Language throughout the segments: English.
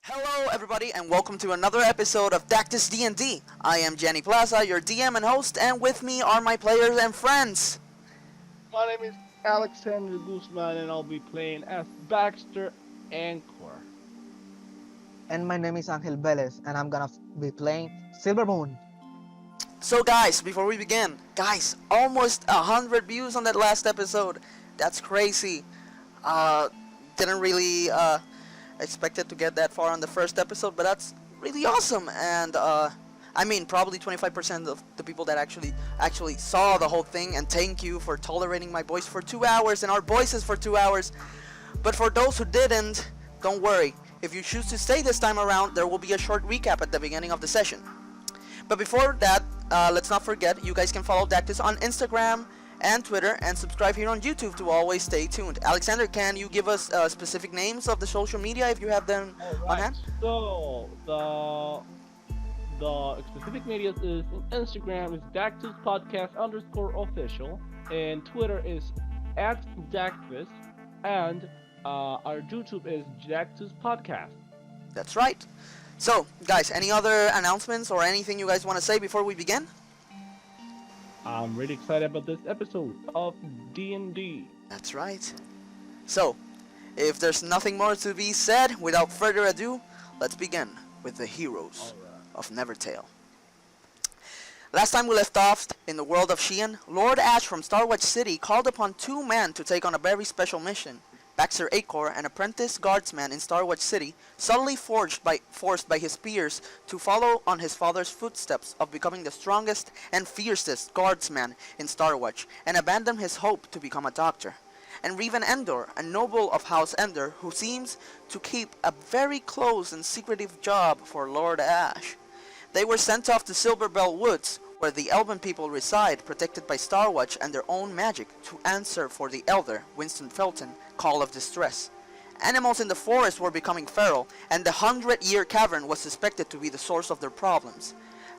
Hello everybody and welcome to another episode of Dakthus D&D. I am Gianni Plaza, your DM and host, and with me are my players and friends. My name is Alexander Guzman and I'll be playing as Baxter Anchor. And my name is Velez, and I'm gonna be playing Silver Moon. So guys, before we begin, almost 100 views on that last episode. That's crazy. Didn't really expect it to get that far on the first episode, but that's really awesome. And I mean, probably 25% of the people that actually saw the whole thing, and thank you for tolerating my voice for 2 hours and our voices for 2 hours. But for those who didn't, don't worry. If you choose to stay this time around, there will be a short recap at the beginning of the session. But before that, let's not forget, you guys can follow Dakthus on Instagram and Twitter, and subscribe here on YouTube to always stay tuned. Alexander, can you give us specific names of the social media if you have them on hand? So the specific media is Instagram is Dakthus Podcast _official, and Twitter is @Dakthus, and our YouTube is Dakthus Podcast. That's right. So, guys, any other announcements or anything you guys want to say before we begin? I'm really excited about this episode of D&D. That's right. So, if there's nothing more to be said, without further ado, let's begin with the heroes of Nevertale. Last time we left off in the world of Shien, Lord Ash from Starwatch City called upon two men to take on a very special mission. Baxter Achor, an apprentice guardsman in Starwatch City, suddenly forced by his peers to follow on his father's footsteps of becoming the strongest and fiercest guardsman in Starwatch, and abandoned his hope to become a doctor. And Revan Endor, a noble of House Endor, who seems to keep a very close and secretive job for Lord Ash. They were sent off to Silverbell Woods, where the Elven people reside, protected by Starwatch and their own magic, to answer for the Elder, Winston Felton, call of distress. Animals in the forest were becoming feral, and the 100-year Cavern was suspected to be the source of their problems.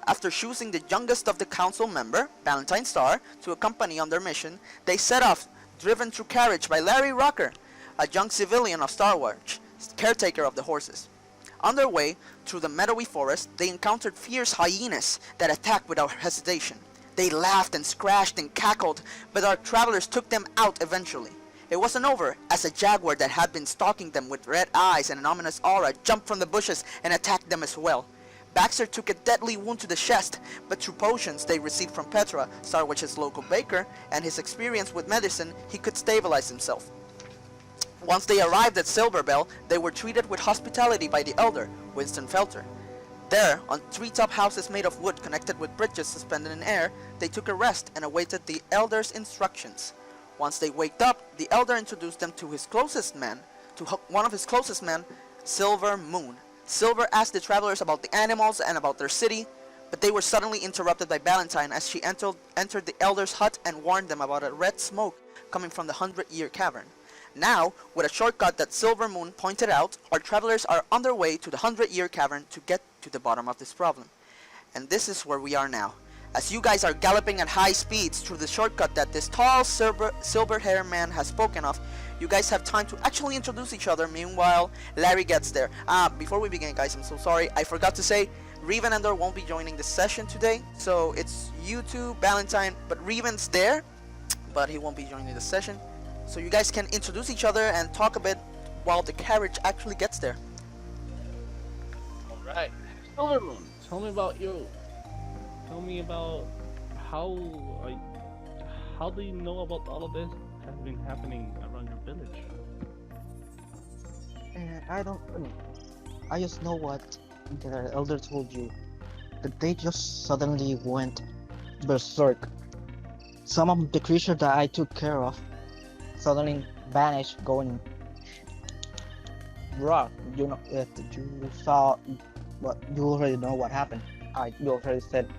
After choosing the youngest of the council member, Valentine Starr, to accompany on their mission, they set off, driven through carriage by Larry Rocker, a young civilian of Starwatch, caretaker of the horses. On their way through the meadowy forest, they encountered fierce hyenas that attacked without hesitation. They laughed and scratched and cackled, but our travelers took them out eventually. It wasn't over, as a jaguar that had been stalking them with red eyes and an ominous aura jumped from the bushes and attacked them as well. Baxter took a deadly wound to the chest, but through potions they received from Petra, Starwatch's local baker, and his experience with medicine, he could stabilize himself. Once they arrived at Silverbell, they were treated with hospitality by the Elder, Winston Felter. There, on treetop houses made of wood connected with bridges suspended in air, they took a rest and awaited the Elder's instructions. Once they waked up, the Elder introduced them to one of his closest men, Silver Moon. Silver asked the travelers about the animals and about their city, but they were suddenly interrupted by Valentine as she entered the Elder's hut and warned them about a red smoke coming from the 100-year Cavern. Now, with a shortcut that Silver Moon pointed out, our travelers are on their way to the 100-year Cavern to get to the bottom of this problem. And this is where we are now. As you guys are galloping at high speeds through the shortcut that this tall silver-haired man has spoken of, you guys have time to actually introduce each other. Meanwhile, Larry gets there. Before we begin, guys, I'm so sorry. I forgot to say, Revan Endor won't be joining the session today. So it's you two, Valentine, but Revan's there, but he won't be joining the session. So you guys can introduce each other and talk a bit while the carriage actually gets there. Alright. Silver Moon, tell me about you. Tell me about how do you know about all of this has been happening around your village? I don't know. I just know what the elder told you. That they just suddenly went berserk. Some of the creatures that I took care of suddenly vanished, going raw. You know, you saw, but you already know what happened. You already said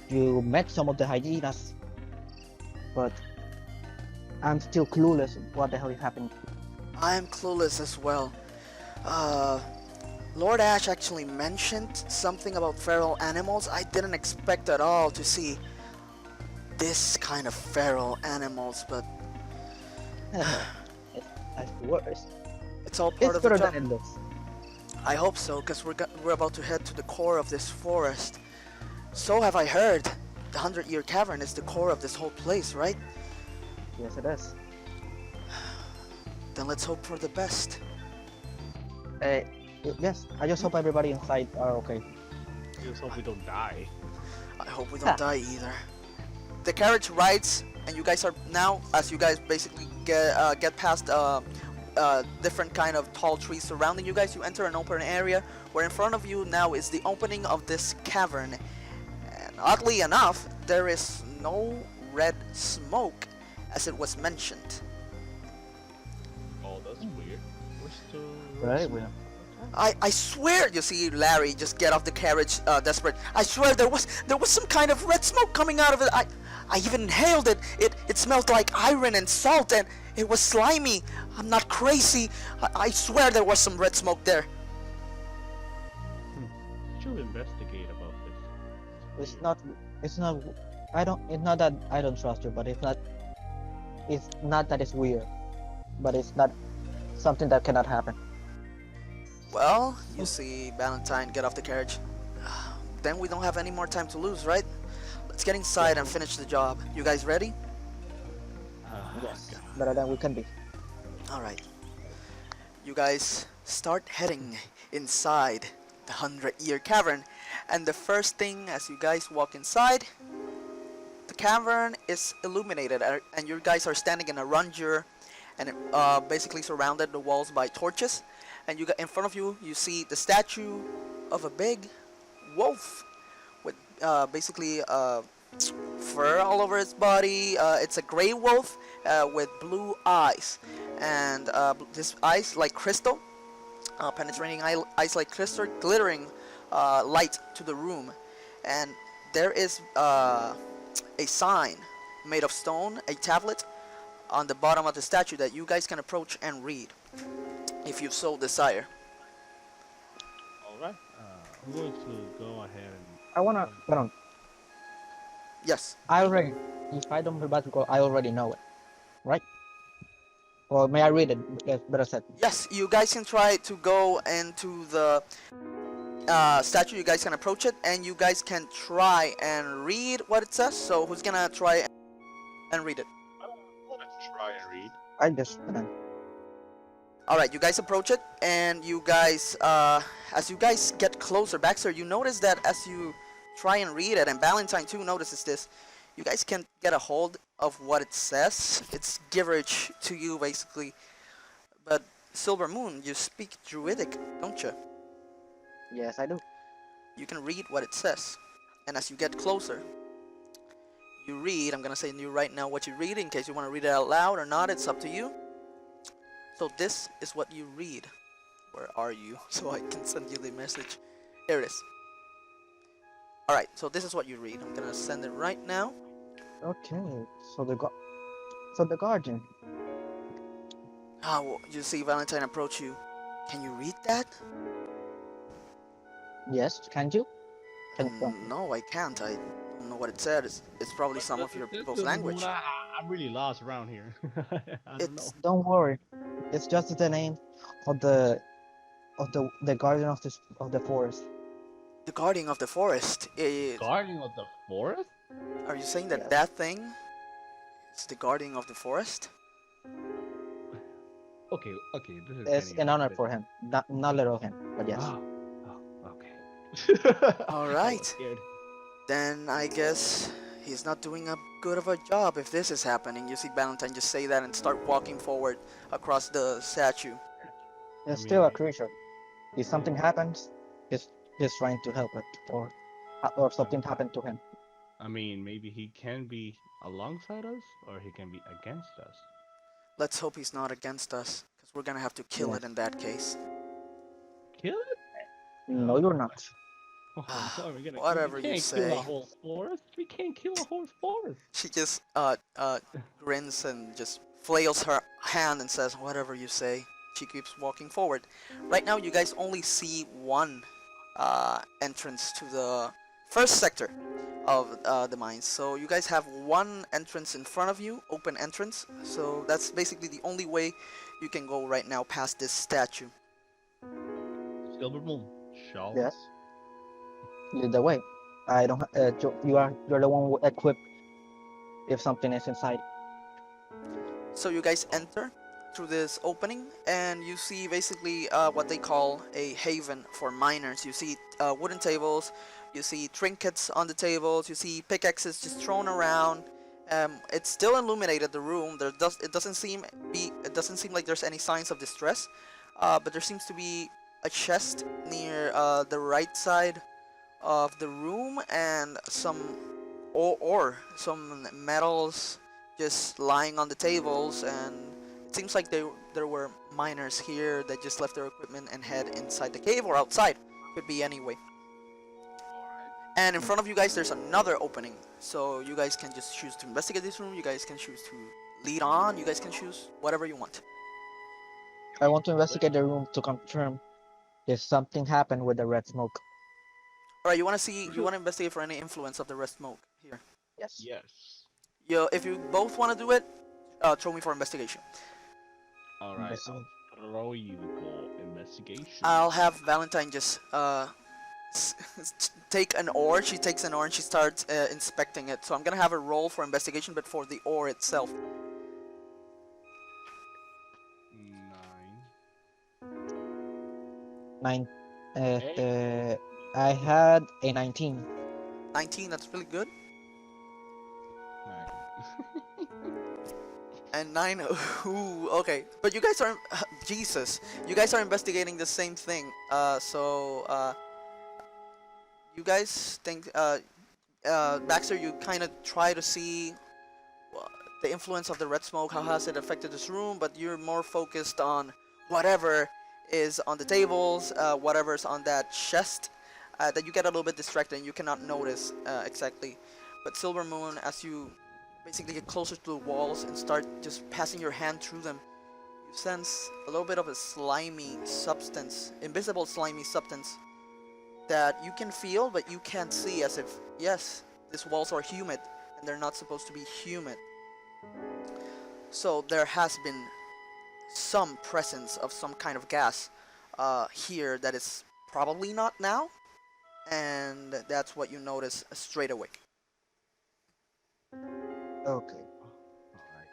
you met some of the hyenas, but I'm still clueless what the hell is happening. I am clueless as well. Lord Ash actually mentioned something about feral animals. I didn't expect at all to see this kind of feral animals, but That's worse. it's all part It's of the better job. than it looks. I hope so, because we're about to head to the core of this forest. So have I heard. The 100-Year Cavern is the core of this whole place, right? Yes, it is. Then let's hope for the best. Yes, I just hope everybody inside are okay. Just hope we don't die. I hope we don't die either. The carriage rides, and you guys are now, as you guys basically get past different kind of tall trees surrounding you guys, you enter an open area where in front of you now is the opening of this cavern. And oddly enough, there is no red smoke as it was mentioned. Oh, that's weird. Where's the Right, well. I swear, you see Larry just get off the carriage, desperate. I swear there was some kind of red smoke coming out of it. I even inhaled it. It smelled like iron and salt, and it was slimy. I'm not crazy. I swear there was some red smoke there. Should investigate about this. It's not it's not that I don't trust you, but it's not that it's weird. But it's not something that cannot happen. Well, you see Valentine get off the carriage. Then we don't have any more time to lose, right? Let's get inside and finish the job. You guys ready? Yes. Better than we can be. Alright. You guys start heading inside the 100-Year Cavern. And the first thing as you guys walk inside, the cavern is illuminated and you guys are standing in a rondure and basically surrounded the walls by torches. And in front of you, you see the statue of a big wolf with basically fur all over its body. It's a gray wolf with blue eyes, and this eyes like crystal, penetrating eyes like crystal, glittering light to the room. And there is a sign made of stone, a tablet, on the bottom of the statue that you guys can approach and read, if you so desire. Alright. I'm going to go ahead and... I wanna hold on. Yes. I already if I don't remember to go, I already know it. Right? Or may I read it? Yes, better said. Yes, you guys can try to go into the statue. You guys can approach it, and you guys can try and read what it says. So who's gonna try and read it? Let's try and read. I just Alright, you guys approach it, and you guys, as you guys get closer, Baxter, you notice that as you try and read it, and Valentine too notices this, you guys can get a hold of what it says. It's gibberish to you, basically. But, Silver Moon, you speak Druidic, don't you? Yes, I do. You can read what it says. And as you get closer, you read, I'm gonna say to you right now what you read, in case you want to read it out loud or not, it's up to you. So this is what you read. Where are you? So I can send you the message. Here it is. Alright, so this is what you read. I'm gonna send it right now. Okay. So the guardian. Ah, well, you see Valentine approach you. Can you read that? Yes, can you? Can you No, I can't. I don't know what it said. It's probably some of your people's language. I'm really lost around here. I don't know. Don't worry. It's just the name of the guardian of the forest. The guardian of the forest. Guardian of the forest? Are you saying that Yes. that thing is the guardian of the forest? Okay, this is It's getting an a honor bit- for him, not little him, but yes. Oh, okay. All I was right. scared. Then I guess he's not doing a good of a job if this is happening. You see Valentine just say that and start walking forward across the statue. It's I still a mean- creature. If something happens, he's trying to help it, or something happened to him. I mean, maybe he can be alongside us, or he can be against us. Let's hope he's not against us, because we're gonna have to kill Yeah. it in that case. Kill it? No, you're not. Oh, no, we're gonna Whatever we you can't say. kill a whole forest. We can't kill a whole forest. She just grins and just flails her hand and says, "Whatever you say." She keeps walking forward. Right now, you guys only see one entrance to the first sector of the mines. So you guys have one entrance in front of you, open entrance. So that's basically the only way you can go right now past this statue. Silver Moon, show Yes. us. Lead the way. I don't. You're the one who equipped if something is inside. So you guys enter through this opening, and you see basically what they call a haven for miners. You see wooden tables, you see trinkets on the tables, you see pickaxes just thrown around. It's still illuminated the room. It doesn't seem like there's any signs of distress, but there seems to be a chest near the right side of the room, and some some metals just lying on the tables, and it seems like there were miners here that just left their equipment and head inside the cave or outside. Could be anyway. And in front of you guys there's another opening, so you guys can just choose to investigate this room, you guys can choose to lead on, you guys can choose whatever you want. I want to investigate the room to confirm if something happened with the red smoke. Alright, you want to investigate for any influence of the red smoke here. Yes. Yes. If you both want to do it, throw me for investigation. Alright, I'll throw you for investigation. I'll have Valentine just take an ore. She takes an ore and she starts inspecting it. So I'm gonna have her roll for investigation, but for the ore itself. 9. I had a 19. 19. That's really good. 9. And 9. Ooh, okay. But you guys are Jesus. You guys are investigating the same thing. You guys think Baxter, you kind of try to see the influence of the red smoke, how has it affected this room, but you're more focused on whatever is on the tables, whatever's on that chest, that you get a little bit distracted and you cannot notice exactly. But Silver Moon, as you basically get closer to the walls and start just passing your hand through them, you sense a little bit of a slimy substance, invisible slimy substance, that you can feel but you can't see, as if, yes, these walls are humid and they're not supposed to be humid. So there has been some presence of some kind of gas here that is probably not now, and that's what you notice straight away. Okay. Alright.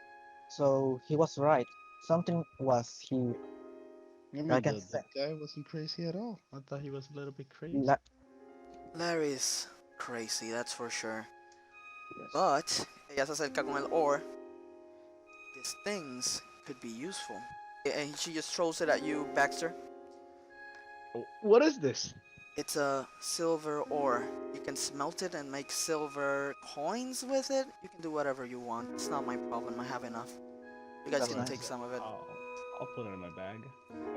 So he was right. Something was here. I mean, I can the say. guy wasn't crazy at all. I thought he was a little bit crazy. Larry's crazy, that's for sure. Yes. But ella se acerca con el ore. These things could be useful. And she just throws it at you, Baxter. Oh, what is this? It's a silver ore. You can smelt it and make silver coins with it. You can do whatever you want. It's not my problem. I have enough. You guys That's can nice. take some of it. I'll put it in my bag.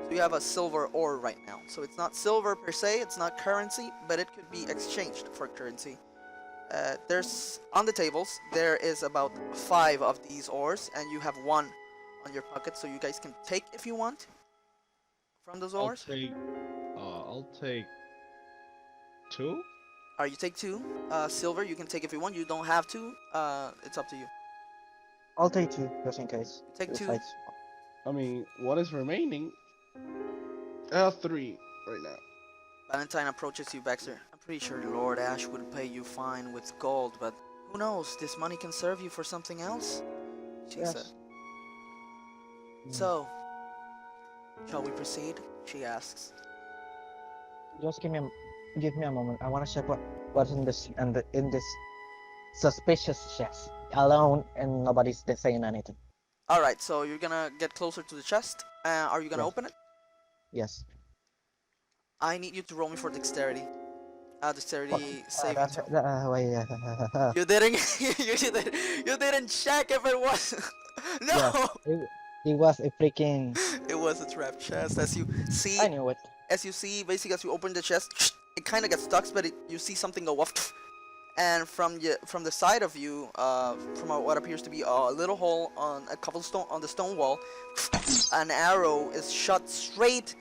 So you have a silver ore right now. So it's not silver per se. It's not currency, but it could be exchanged for currency. There's on the tables. There is about 5 of these ores, and you have 1 on your pocket. So you guys can take if you want from those ores. I'll take 2. You take 2 silver. You can take if you want. You don't have to. It's up to you. I'll take 2 just in case. You take 2. Besides- I mean, what is remaining? 3 right now. Valentine approaches you, Baxter. I'm pretty sure Lord Ash would pay you fine with gold, but who knows? This money can serve you for something else, she Yes. said. So, shall we proceed? She asks. Just give me a moment. I want to check what's in this in this suspicious chest. Alone and nobody's saying anything. Alright, so you're gonna get closer to the chest. Are you gonna Yes. open it? Yes. I need you to roll me for dexterity. Dexterity saving That's, throw. wait, You didn't. you didn't check if it was. No. Yes, it was a freaking. It was a trap chest. As you see, I knew it. as you see, basically as you open the chest, it kind of gets stuck, but you see something go off, and from the side of you, from what appears to be a little hole on a couple on the stone wall, an arrow is shot straight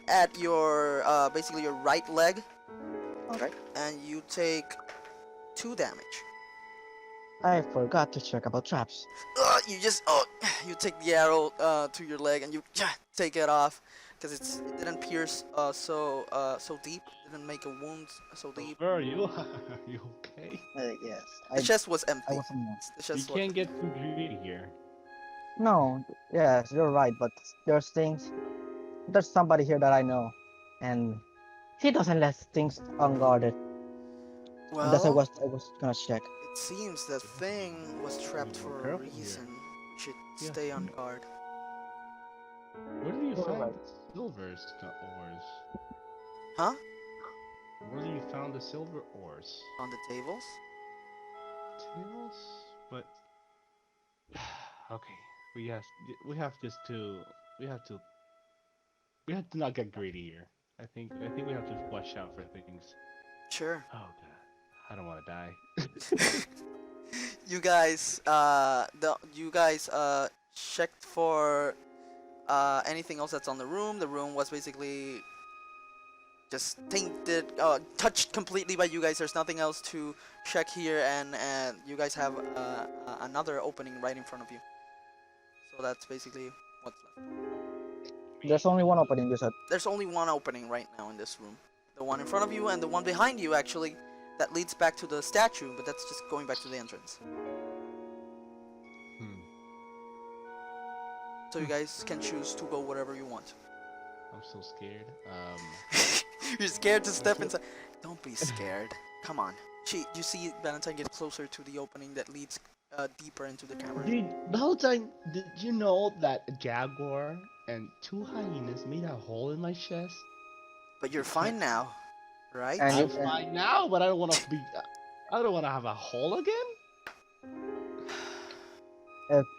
at your basically your right leg. Okay. And you take 2 damage. I forgot to check about traps. You take the arrow to your leg and you take it off. because it didn't pierce so deep. It didn't make a wound so deep. Where are you? Are you okay? Yes. The chest was I empty. was alone. The You chest was can't get too greedy here. No, yes, you're right, but there's things. There's somebody here that I know, and he doesn't let things unguarded. And that's well. I was gonna check. It seems that thing was trapped for a Careful here. reason. Should Yeah. stay on guard. Where do you You're find right. the silver ores? Huh? Where do you found the silver ores? On the tables? Tails? But okay, we have just to we have to we have to not get greedy here. I think we have to watch out for things. Sure. Oh god, I don't want to die. You guys, checked for anything else that's on the room. The room was basically just tainted, touched completely by you guys. There's nothing else to check here, and you guys have another opening right in front of you. So that's basically what's left. There's only one opening, you said. There's only one opening right now in this room. The one in front of you and the one behind you, actually, that leads back to the statue, but that's just going back to the entrance. So you guys can choose to go wherever you want. I'm so scared. You're scared to step inside. Don't be scared. Come on. You see Valentine get closer to the opening that leads deeper into the cavern. Dude, the whole time, did you know that a jaguar and 2 hyenas made a hole in my chest? But you're fine now, right? And I'm fine now, but I don't want to be. I don't want to have a hole again.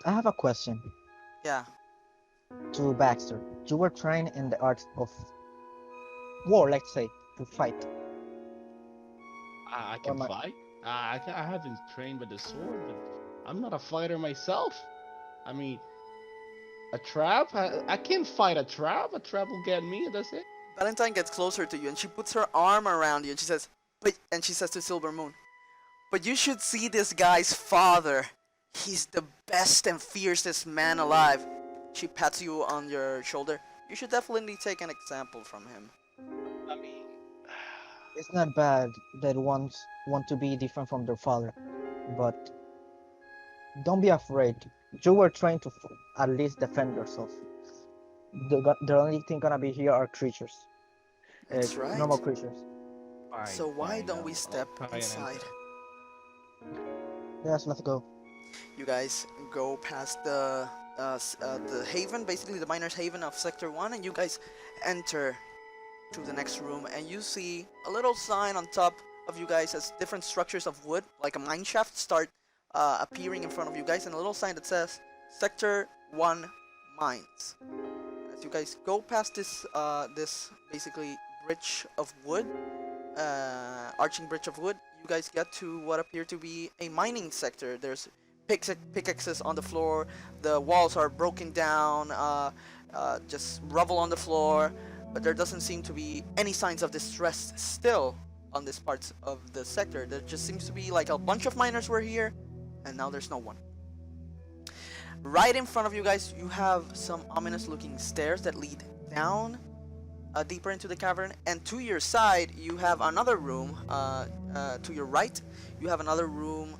I have a question Yeah. to Baxter. You were trained in the art of war, let's say, to fight. I can fight. I haven't trained with the sword, but I'm not a fighter myself. I mean, a trap? I can't fight a trap. A trap will get me, and that's it. Valentine gets closer to you and she puts her arm around you and she says, and she says to Silver Moon, but you should see this guy's father. He's the best and fiercest man alive. She pats you on your shoulder. You should definitely take an example from him. I mean, It's not bad that ones want to be different from their father, but don't be afraid. You were trained to at least defend yourself. The only thing gonna be here are creatures. That's right. Normal creatures. fine, So why fine, don't we I'll step try and inside? enter. Yes, let's go. You guys go past the haven, basically the miner's haven of Sector 1, and you guys enter to the next room, and you see a little sign on top of you guys as different structures of wood, like a mine shaft, start appearing in front of you guys, and a little sign that says Sector 1 Mines. As you guys go past this basically bridge of wood, arching bridge of wood, you guys get to what appear to be a mining sector. There's pickaxes on the floor, the walls are broken down, just rubble on the floor, but there doesn't seem to be any signs of distress still on this part of the sector. There just seems to be like a bunch of miners were here, and now there's no one. Right in front of you guys, you have some ominous looking stairs that lead down deeper into the cavern, and to your side you have another room. To your right you have another room.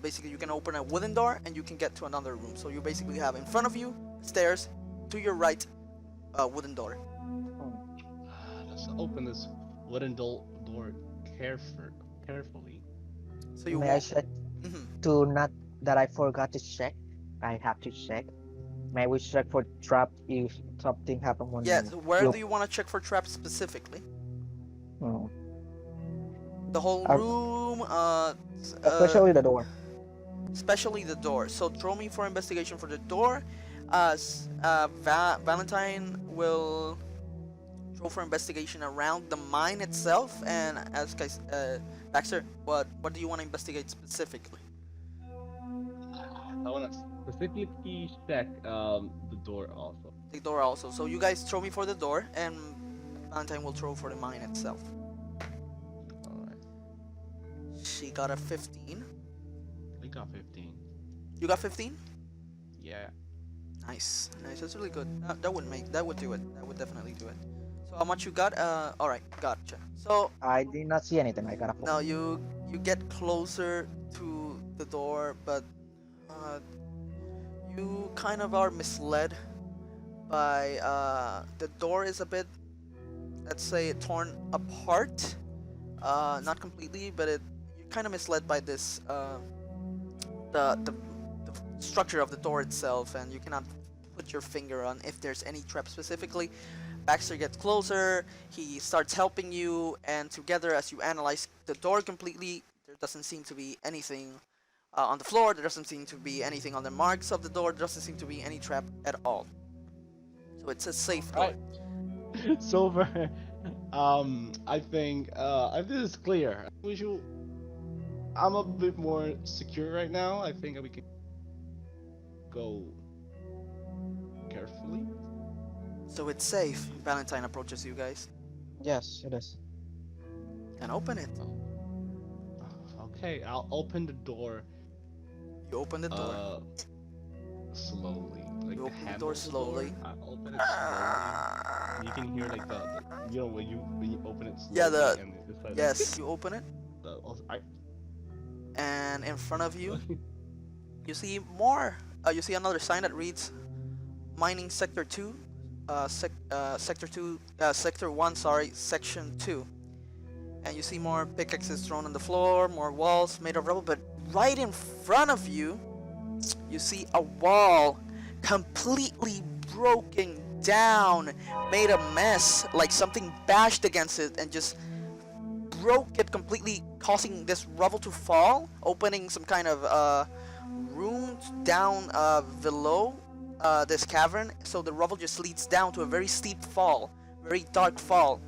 Basically you can open a wooden door and you can get to another room. So you basically have in front of you stairs, to your right wooden door. Let's open this wooden door carefully. So you May I walk. check Mhm. to not that I forgot to check? I have to check. May we check for trap if something happen when Yes, where you- do you want to check for traps specifically? Hmm. The whole Uh, room, Especially the door. especially the door. So throw me for investigation for the door. Valentine will throw for investigation around the mine itself, and ask guys, Baxter, what do you want to investigate specifically? I want to specifically check the door also. The door also. So you guys throw me for the door, and Valentine will throw for the mine itself. Alright. She got a 15. I got 15. You got 15? Yeah. Nice, nice. That's really good. That would do it. That would definitely do it. So how much you got? All right, gotcha. So I did not see anything. I got a now phone. you get closer to the door, but uh, you kind of are misled by the door is a bit, let's say, torn apart. Not completely, but you're kind of misled by this the structure of the door itself, and you cannot put your finger on if there's any trap specifically. Baxter gets closer, he starts helping you, and together as you analyze the door completely, there doesn't seem to be anything on the floor, there doesn't seem to be anything on the marks of the door, there doesn't seem to be any trap at all. So it's a safe door. Right. Silver. I think if this is clear, we should. I'm a bit more secure right now. I think we can go carefully. So it's safe. Valentine approaches you guys Yes, it is. and open it. Okay, I'll open the door. You open the door. Slowly. Like You open the handle door slowly. I open it slowly. You can hear like the you know when you open it slowly. Yeah, and it's like Yes, you open it, I, and in front of you, you see more. You see another sign that reads Mining Sector 2, Sector 1, sorry, Section 2. And you see more pickaxes thrown on the floor, more walls made of rubble, but right in front of you, you see a wall completely broken down, made a mess, like something bashed against it and just broke it completely, causing this rubble to fall, opening some kind of room down below this cavern. So the rubble just leads down to a very steep fall, very dark fall,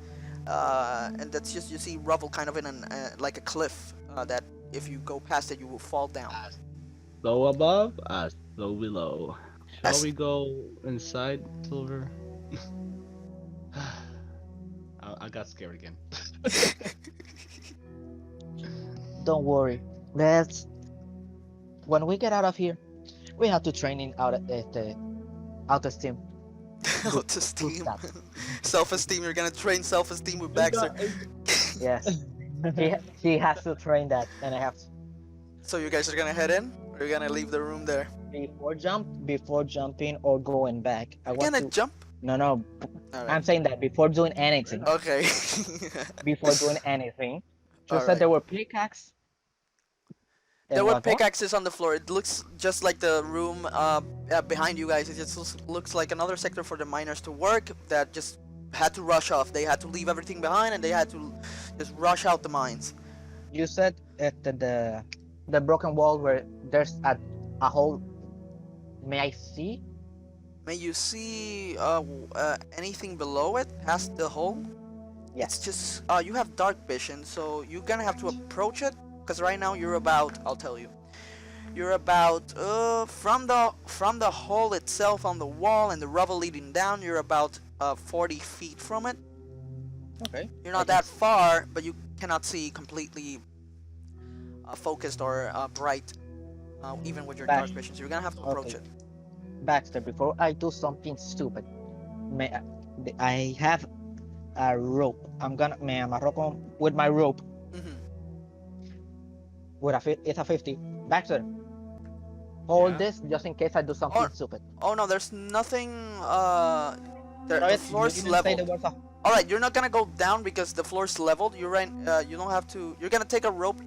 and that's just, you see rubble kind of in an like a cliff that if you go past it you will fall down. so above, so below. Shall As- we go inside, Silver? I got scared again. Don't worry. Let's. When we get out of here, we have to train in auto-esteem. Self-esteem. that. Self-esteem. You're gonna train self-esteem with Baxter. Yes. he has to train that, and I have to. So you guys are gonna head in, or you're gonna leave the room there? Before jumping or going back, I You're want gonna to. jump. No, All I'm right. saying that before doing anything. Okay. Before doing anything, you Alright. said there were pickaxe. There and were what more? pickaxes on the floor. It looks just like the room behind you guys. It just looks like another sector for the miners to work that just had to rush off. They had to leave everything behind and they had to just rush out the mines. You said at the broken wall where there's a hole. May I see? May you see anything below it, past the hole? It's Yes. just you have dark vision, so you're gonna have to approach it. Because right now you're about, I'll tell you, you're about from the hole itself on the wall and the rubble leading down. You're about 40 feet from it. Okay. You're not that far, but you cannot see completely focused or bright, even with your dark vision. So you're gonna have to approach Okay. it. Baxter, before I do something stupid, may I have a rope. May I rope with my rope Hmm. it's a 50. Baxter, hold Yeah? this just in case I do something Or- stupid. Oh no, there's nothing. The You floor's didn't say the level. words of- All right, you're not gonna go down because the floor's leveled. You're right. You don't have to. You're gonna take a rope,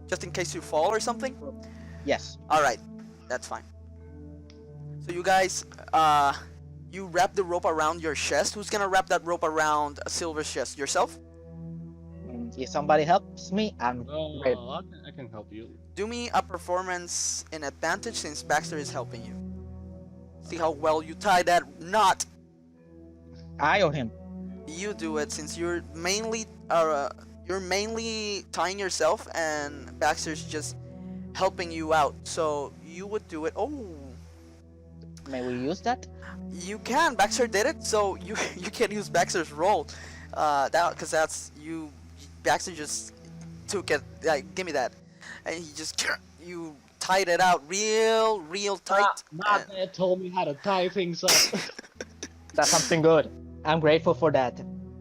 just in case you fall or something. Yes. All right, that's fine. So you guys, you wrap the rope around your chest. Who's gonna wrap that rope around a Silver's chest? Yourself? If somebody helps me, I'm great. I can help you. Do me a performance in advantage since Baxter is helping you. See how well you tie that knot. I owe him. You do it since you're mainly tying yourself and Baxter's just helping you out. So you would do it. Oh, May we use that? you can. Baxter did it, so you you can use Baxter's roll. Because that's you. Baxter just took it. Like, give me that, and he just you tied it out real tight. My and- dad told me how to tie things up. That's something good. I'm grateful for that.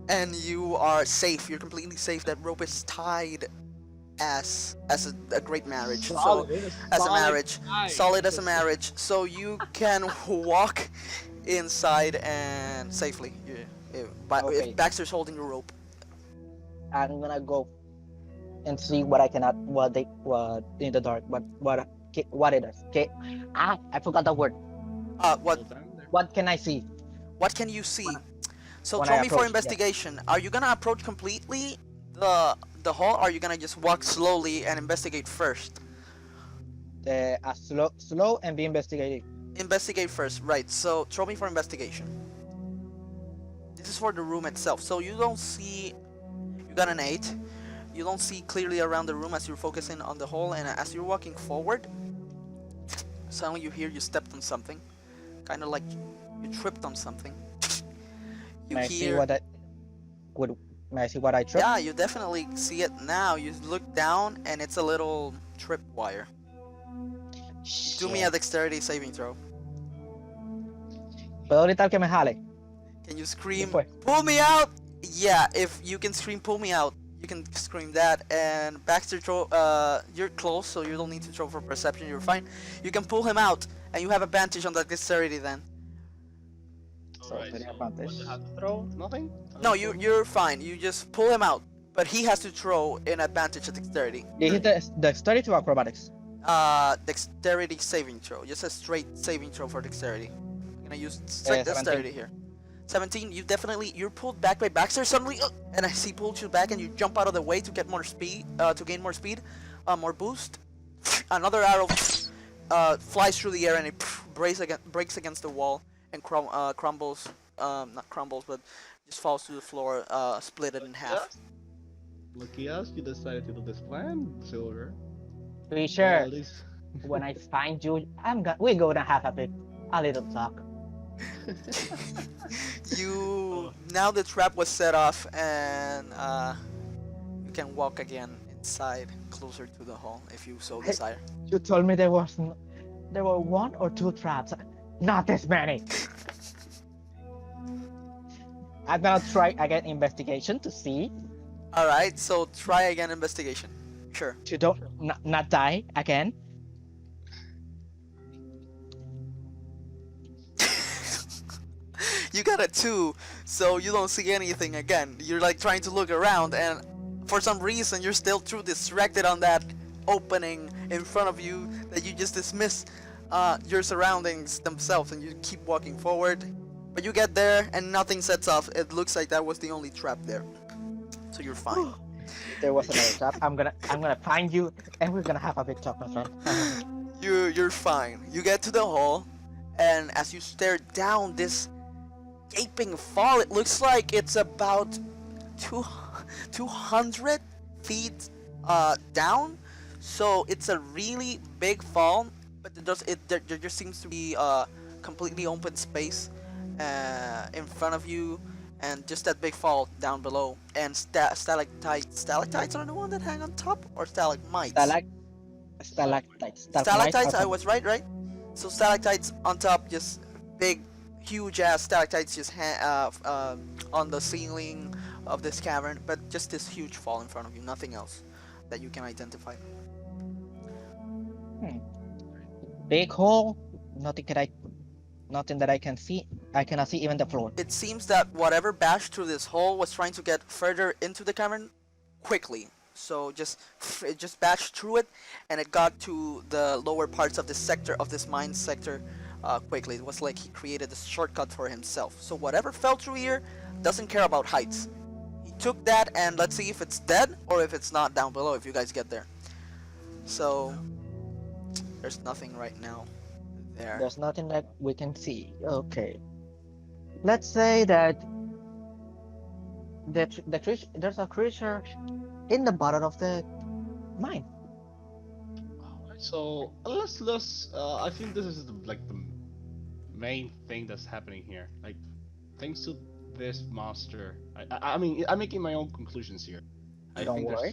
and you are safe. You're completely safe. That rope is tied as a great marriage. Solid, So it is as a solid marriage, tie. solid as a marriage. So you can walk inside and safely. But Okay. if Baxter's holding the rope, I'm gonna go and see what I cannot, what in the dark, what it is. Okay. I forgot the word. what What can I see? what can you see? So when throw I me for approach, investigation. Are you gonna approach completely the hall? Or are you gonna just walk slowly and investigate first? Slow and be investigating. Investigate first, right? So throw me for investigation. This is for the room itself. So you don't see. You got an 8. You don't see clearly around the room as you're focusing on the hole, and as you're walking forward, suddenly you hear you stepped on something, kind of like you tripped on something. You May I see hear. what I would? May I see what I tripped? Yeah, you definitely see it now. You look down, and it's a little trip wire. Do me a Shit. dexterity saving throw. Puedo gritar que me jale. Can you scream, Después. pull me out? Yeah, if you can scream, pull me out, you can scream that. And Baxter, you're close, so you don't need to throw for perception. You're fine. You can pull him out, and you have advantage on that dexterity then. So, Alright, tenía so advantage. what do I have to throw? Nothing? No, you're fine. You just pull him out, but he has to throw in advantage at dexterity. Dijiste dexterity to acrobatics. Dexterity saving throw. Just a straight saving throw for dexterity. I'm gonna use straight 17. dexterity here. 17. You're pulled back by Baxter suddenly, and as he pulls you back, and you jump out of the way to get more speed, to gain more speed, more boost. Another arrow flies through the air, and it breaks against the wall and crumbles. Not crumbles, but just falls to the floor, split it in half. Lucky us, you decided to do this plan, Silver. Be sure. At least When I find you, we're gonna have a little talk. Now the trap was set off, and you can walk again inside, closer to the hall if you so desire. You told me there were 1 or 2 traps, not this many. I'm gonna try again investigation to see All right, so try again investigation. Sure. to don't not die again. You got a 2, so you don't see anything again. You're like trying to look around, and for some reason you're still too distracted on that opening in front of you that you just dismiss your surroundings themselves, and you keep walking forward. But you get there and nothing sets off. It looks like that was the only trap there, so you're fine. There was another trap. I'm gonna find you and we're gonna have a big talk, my friend. You're fine. You get to the hall, and as you stare down this gaping fall, it looks like it's about 200 feet down. So it's a really big fall, but there just seems to be completely open space in front of you, and just that big fall down below. And stalactites are the one that hang on top, or stalagmites? Stalactites. Stalactites, I was right? So stalactites on top, just big, huge ass stalactites just on the ceiling of this cavern, but just this huge fall in front of you, nothing else that you can identify. Big hole. Nothing that I can see. I cannot see even the floor. It seems that whatever bashed through this hole was trying to get further into the cavern quickly. So it just bashed through it, and it got to the lower parts of this sector, of this mine sector, quickly. It was like he created a shortcut for himself. So whatever fell through here doesn't care about heights. He took that, and let's see if it's dead or if it's not down below if you guys get there. So there's nothing right now there. There's nothing that we can see. Okay. Let's say that there's a creature in the bottom of the mine. Alright, so let's I think this is like the main thing that's happening here. Like, thanks to this monster, I mean, I'm making my own conclusions here. I Don't think worry.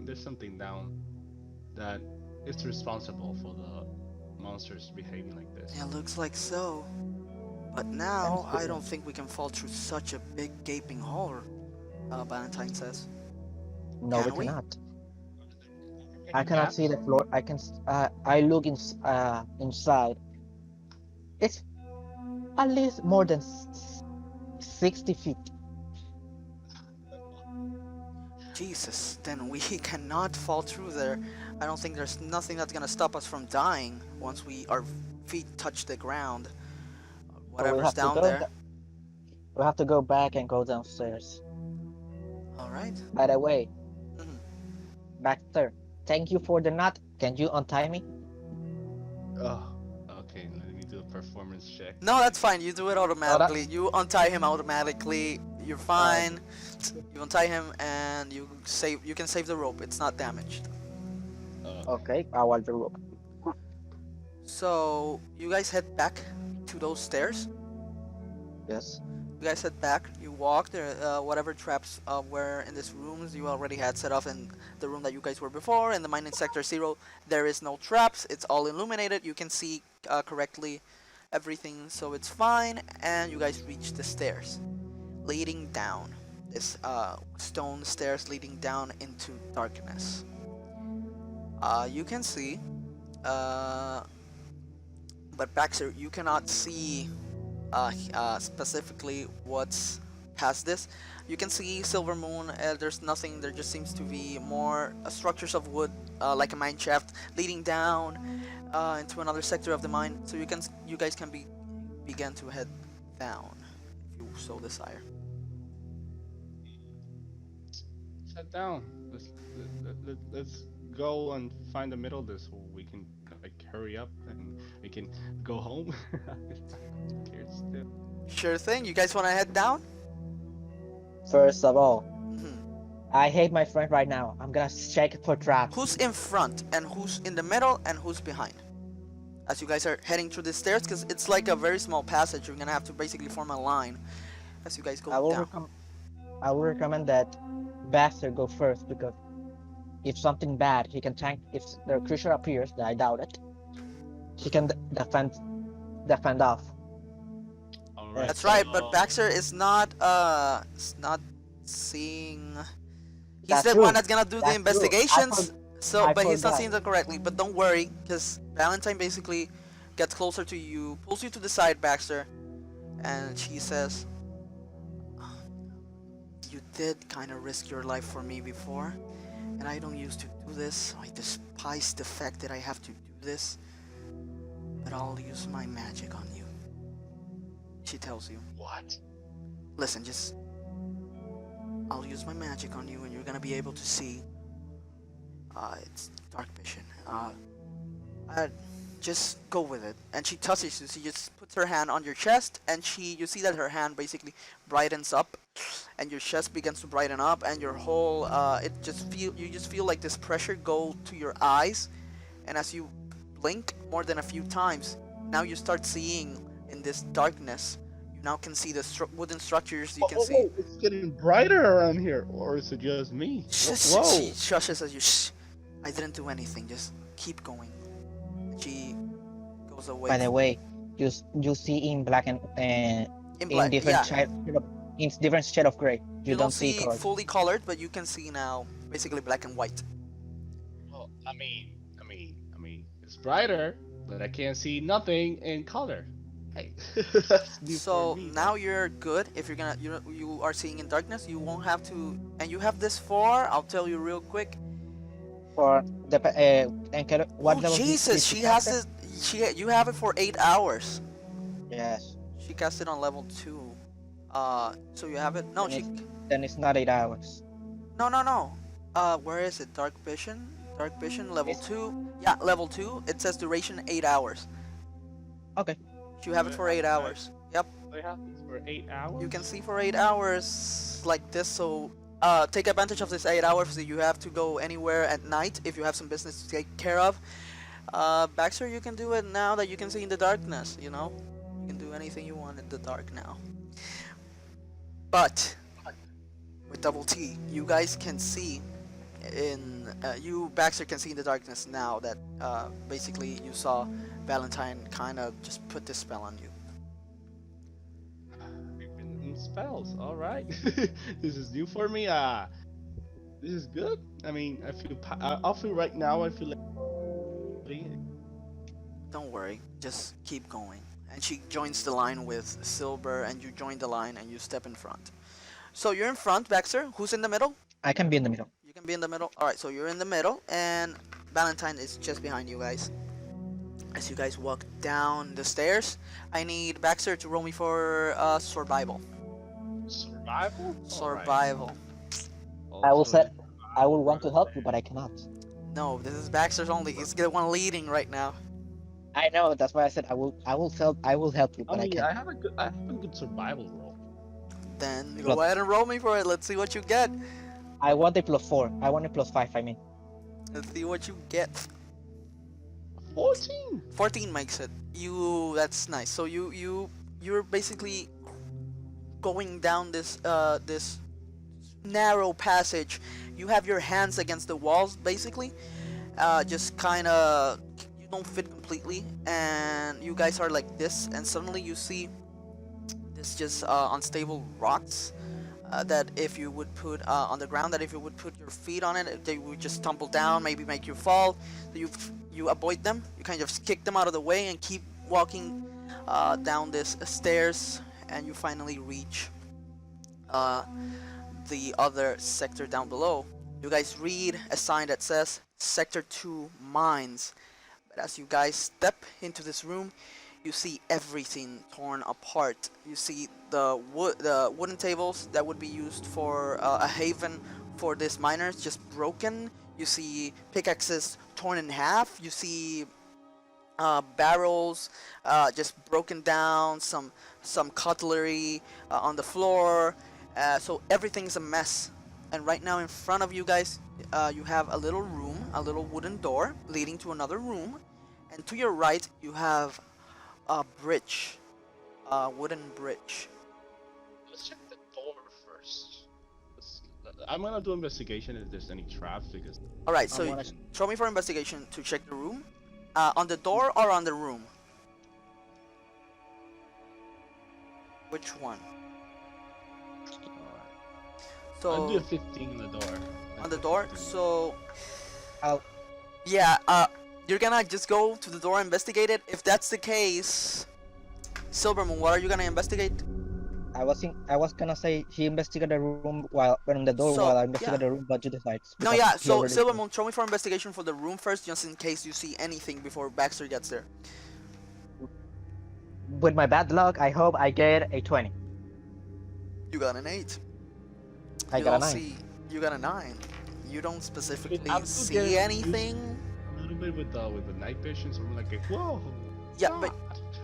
there's something down that is responsible for the monsters behaving like this. It looks like so. But now, I don't think we can fall through such a big gaping hole, Valentine says. No, we Can we? cannot. I cannot see the floor. I look inside. It's at least more than 60 feet. Jesus, then we cannot fall through there. I don't think there's nothing that's gonna stop us from dying once our feet touch the ground. So Whatever's down there. We have to go back and go downstairs. Alright. By the way, Mhm. Baxter, thank you for the knot. Can you untie me? Oh, okay. Let me do a performance check. No, that's fine. You do it automatically. You untie him automatically. You're fine. You untie him and you can save the rope. It's not damaged. Okay, I will do rope. So you guys head back to those stairs. Yes. You guys head back. You walk there. Whatever traps were in this rooms you already had set off in the room that you guys were before. In the mining sector 0, there is no traps. It's all illuminated. You can see correctly everything, so it's fine. And you guys reach the stairs leading down. This stone stairs leading down into darkness. You can see, but Baxter, you cannot see specifically what's past this. You can see Silver Moon. There's nothing. There just seems to be more structures of wood, like a mine shaft, leading down into another sector of the mine. So you guys can begin to head down if you so desire. Sit down. Let's go and find the middle of this so we can like hurry up and we can go home. I'm scared still. Sure thing. You guys want to head down? First of all, Mhm. I hate my friend right now. I'm gonna check for traps. Who's in front and who's in the middle and who's behind? As you guys are heading through the stairs, because it's like a very small passage. You're gonna have to basically form a line as you guys go I will down. I will recommend that Baxter go first because if something bad, he can tank. If the creature appears, I doubt it. He can defend off. All right. That's right, but Baxter is not seeing. He's That's the true. one that's gonna do the That's true. investigations. I But he's not forgot. seeing that correctly. But don't worry, because Valentine basically gets closer to you, pulls you to the side, Baxter, and she says, "You did kind of risk your life for me before, and I don't used to do this. I despise the fact that I have to do this, but I'll use my magic on you." She tells you. What? Listen, I'll use my magic on you and you're gonna be able to see. It's dark vision. Just go with it. And she touches you. She just puts her hand on your chest and you see that her hand basically brightens up and your chest begins to brighten up and your whole, you just feel like this pressure go to your eyes, and as you blink more than a few times, now you start seeing in this darkness. You now can see the wooden structures. You can see. It's getting brighter around here, or is it just me? She Whoa! shushes at you. Shh. I didn't do anything. Just keep going. She goes away. By the way, you see in black and in black, different yeah. in different shade of gray. You don't see color. fully colored, but you can see now basically black and white. Well, I mean, it's brighter, but I can't see nothing in color. Hey, that's new So for me. now you're good. If you are seeing in darkness, you won't have to. And you have this for. I'll tell you real quick. For the what Oh level Jesus! She has this. You have it for 8 hours. Yes. She cast it on level 2. So you have it. No, Then it's not 8 hours. No. Where is it? Dark vision. Dark vision level 2. Yeah, level 2. It says duration 8 hours. Okay. You have it for 8 hours. Yep. They have this for 8 hours. You can see for 8 hours like this. So take advantage of this 8 hours. So you have to go anywhere at night if you have some business to take care of. Baxter, you can do it now that you can see in the darkness. You know, you can do anything you want in the dark now. But with double T, you guys can see you Baxter can see in the darkness now that basically you saw Valentine kind of just put this spell on you. Spells. All right. This is new for me. This is good. I mean, I feel right now. I feel like. Don't worry, just keep going. And she joins the line with Silver, and you join the line and you step in front. So you're in front, Baxter. Who's in the middle? I can be in the middle. You can be in the middle. All right, so you're in the middle, and Valentine is just behind you guys. As you guys walk down the stairs, I need Baxter to roll me for survival. Survival. Survival. I will set. I will want to help you, but I cannot. No, this is Baxter's only. He's the one leading right now. I know. That's why I said I will. I will help you, but I can't. I have a good survival roll. Then go ahead and roll me for it. Let's see what you get. I want a +4. I want a +5. I mean. Let's see what you get. 14. 14 makes it. That's nice. So you're basically going down this narrow passage. You have your hands against the walls, basically. Just kind of, you don't fit completely, and you guys are like this, and suddenly you see this just unstable rocks that if you would put on the ground, that if you would put your feet on it, they would just tumble down, maybe make you fall. So you avoid them. You kind of kick them out of the way and keep walking down this stairs, and you finally reach the other sector down below. You guys read a sign that says Sector 2 Mines. But as you guys step into this room, you see everything torn apart. You see the wooden tables that would be used for a haven for these miners just broken. You see pickaxes torn in half. You see barrels just broken down. Some cutlery on the floor. So everything's a mess. And right now in front of you guys, you have a little room, a little wooden door leading to another room. And to your right, you have a bridge, a wooden bridge. Let's check the door first. I'm gonna do investigation if there's any traps because. All right, so throw me for investigation to check the room. On the door or on the room? Which one? So I'll do a 15 on the door. on the door. So I'll- yeah, you're gonna just go to the door and investigate it. If that's the case, Silvermoon, what are you gonna investigate? I was gonna say he investigated the room while on the door So, while I investigated yeah. the room, but you decide. No, because yeah. he So already- Silvermoon, throw me for investigation for the room first, just in case you see anything before Baxter gets there. With my bad luck, I hope I get a 20. You got an 8. I You got a don't 9. see. You got a 9. You don't specifically I'm see still getting anything. A little bit with the night vision, so I'm like, whoa. Yeah, but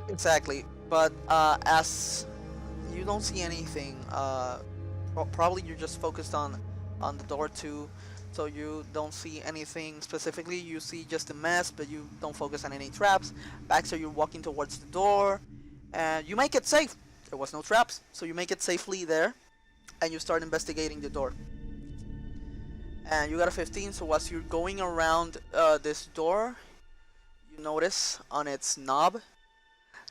exactly. But as you don't see anything, probably you're just focused on the door too, so you don't see anything specifically. You see just a mess, but you don't focus on any traps. Baxter, you're walking towards the door, and you make it safe. There was no traps, so you make it safely there, and you start investigating the door. And you got a 15, so as you're going around this door, you notice on its knob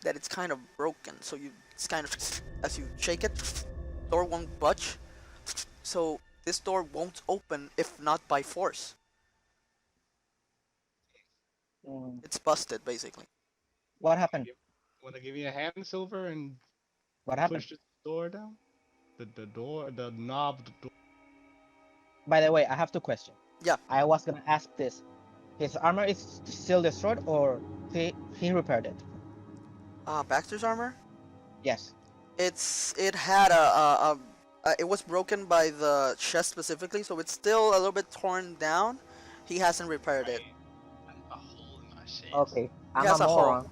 that it's kind of broken. So it's kind of, as you shake it, door won't budge. So this door won't open if not by force. It's busted, basically. What happened? Wanna give me a hand, Silver, and What happened? push the door down? The door, the knob, the door. By the way, I have 2 questions. Yeah. I was gonna ask this. His armor is still destroyed, or he repaired it? Baxter's armor? Yes. It had it was broken by the chest specifically, so it's still a little bit torn down. He hasn't repaired it. A hole in my shades. Okay. I'm has a a hole. moron.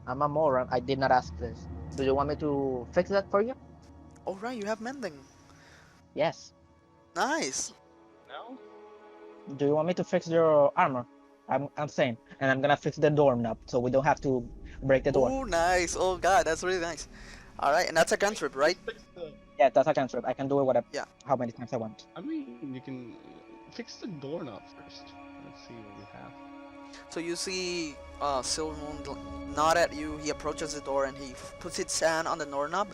I'm a moron. I did not ask this. Do you want me to fix that for you? Oh right, you have mending. Yes. Nice. No? Do you want me to fix your armor? I'm saying, and I'm gonna fix the door knob so we don't have to break the door. Oh nice. Oh god, that's really nice. All right, and that's a cantrip, right? Fix the. Yeah, that's a cantrip. I can do it whatever. Yeah. How many times I want. I mean, you can fix the doorknob first. Let's see what we have. So you see Silver Moon nod at you. He approaches the door and he puts his hand on the doorknob,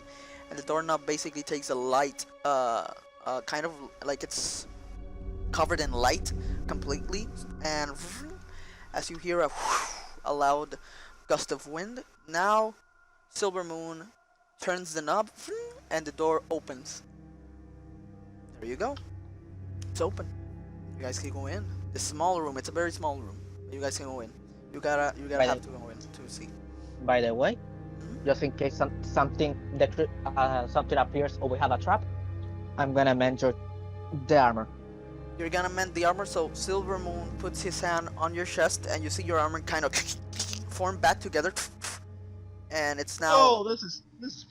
and the doorknob basically takes a light, kind of like it's covered in light completely, and as you hear a loud gust of wind, now Silver Moon turns the knob and the door opens. There you go. It's open. You guys can go in. This small room, it's a very small room. You guys can go in. You gotta have to go in to see. By the way, Mhm. just in case something appears or we have a trap, I'm gonna mention the armor. You're gonna mend the armor, so Silver Moon puts his hand on your chest and you see your armor kind of form back together. And it's now Oh, this is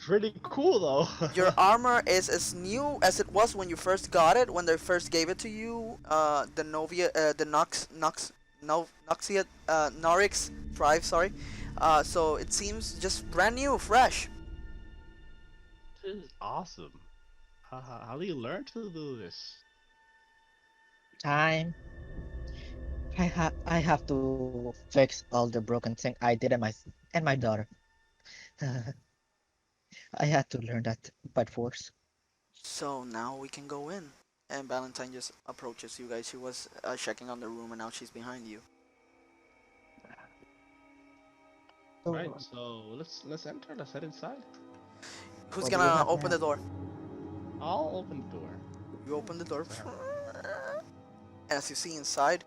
pretty cool though. your armor is as new as it was when you first got it, when they first gave it to you. The Norix tribe, sorry. So it seems just brand new, fresh. This is awesome. How do you learn to do this? Time. I have to fix all the broken thing I did and my daughter. I had to learn that by force. So now we can go in. And Valentine just approaches you guys. She was checking on the room, and now she's behind you. So, Right. So let's enter. Let's head inside. Who's What do we gonna have open now? the door? I'll open the door. You open the door. And as you see inside,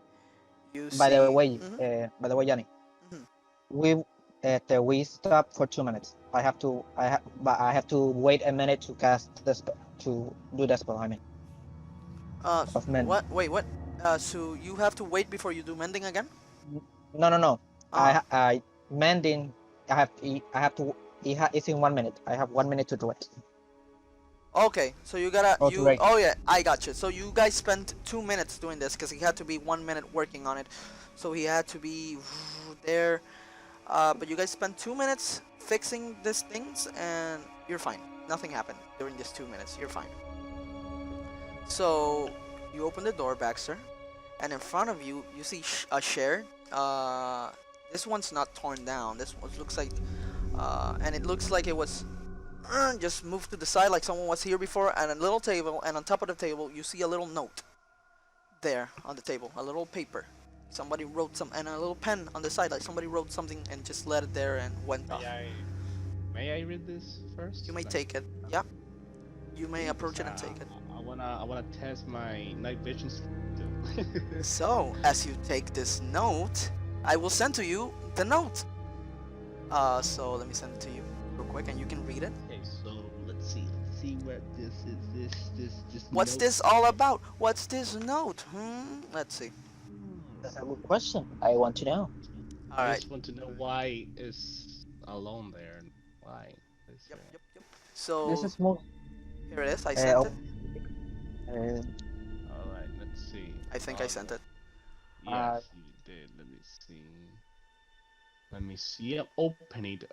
you by see. the way, Mhm. Johnny, Mhm. we stop for 2 minutes. But I have to wait a minute to cast to do the spell. I mean, of mend. What? Wait, what? So you have to wait before you do mending again? No. Ah. I mending. I have to. It's in 1 minute. I have 1 minute to do it. Okay, so you gotta Oh, to wait. Oh yeah, I got you. So you guys spent 2 minutes doing this because he had to be 1 minute working on it, so he had to be there. But you guys spent 2 minutes fixing these things, and you're fine. Nothing happened during these 2 minutes. You're fine. So you open the door, Baxter, and in front of you, you see a chair. This one's not torn down. This one looks like, and it looks like it was just moved to the side like someone was here before, and a little table, and on top of the table you see a little note there on the table, a little paper. Somebody wrote some, and a little pen on the side, like somebody wrote something and just let it there and went off. May I read this first? You may Like, take it. Yeah. You may approach it and take it. I wanna test my night vision skill. So, as you take this note, I will send to you the note. So let me send it to you real quick, and you can read it. Okay, so let's see what this is. This. What's note. this all about? What's this note? Let's see. That's a good question. I want to know. All I right. just want to know why is alone there and why. Is Yep. there- Yep. So This is more. here it is. I sent it. All right, let's see. I think I sent it. Yes, you did. Let me see. I'm opening it.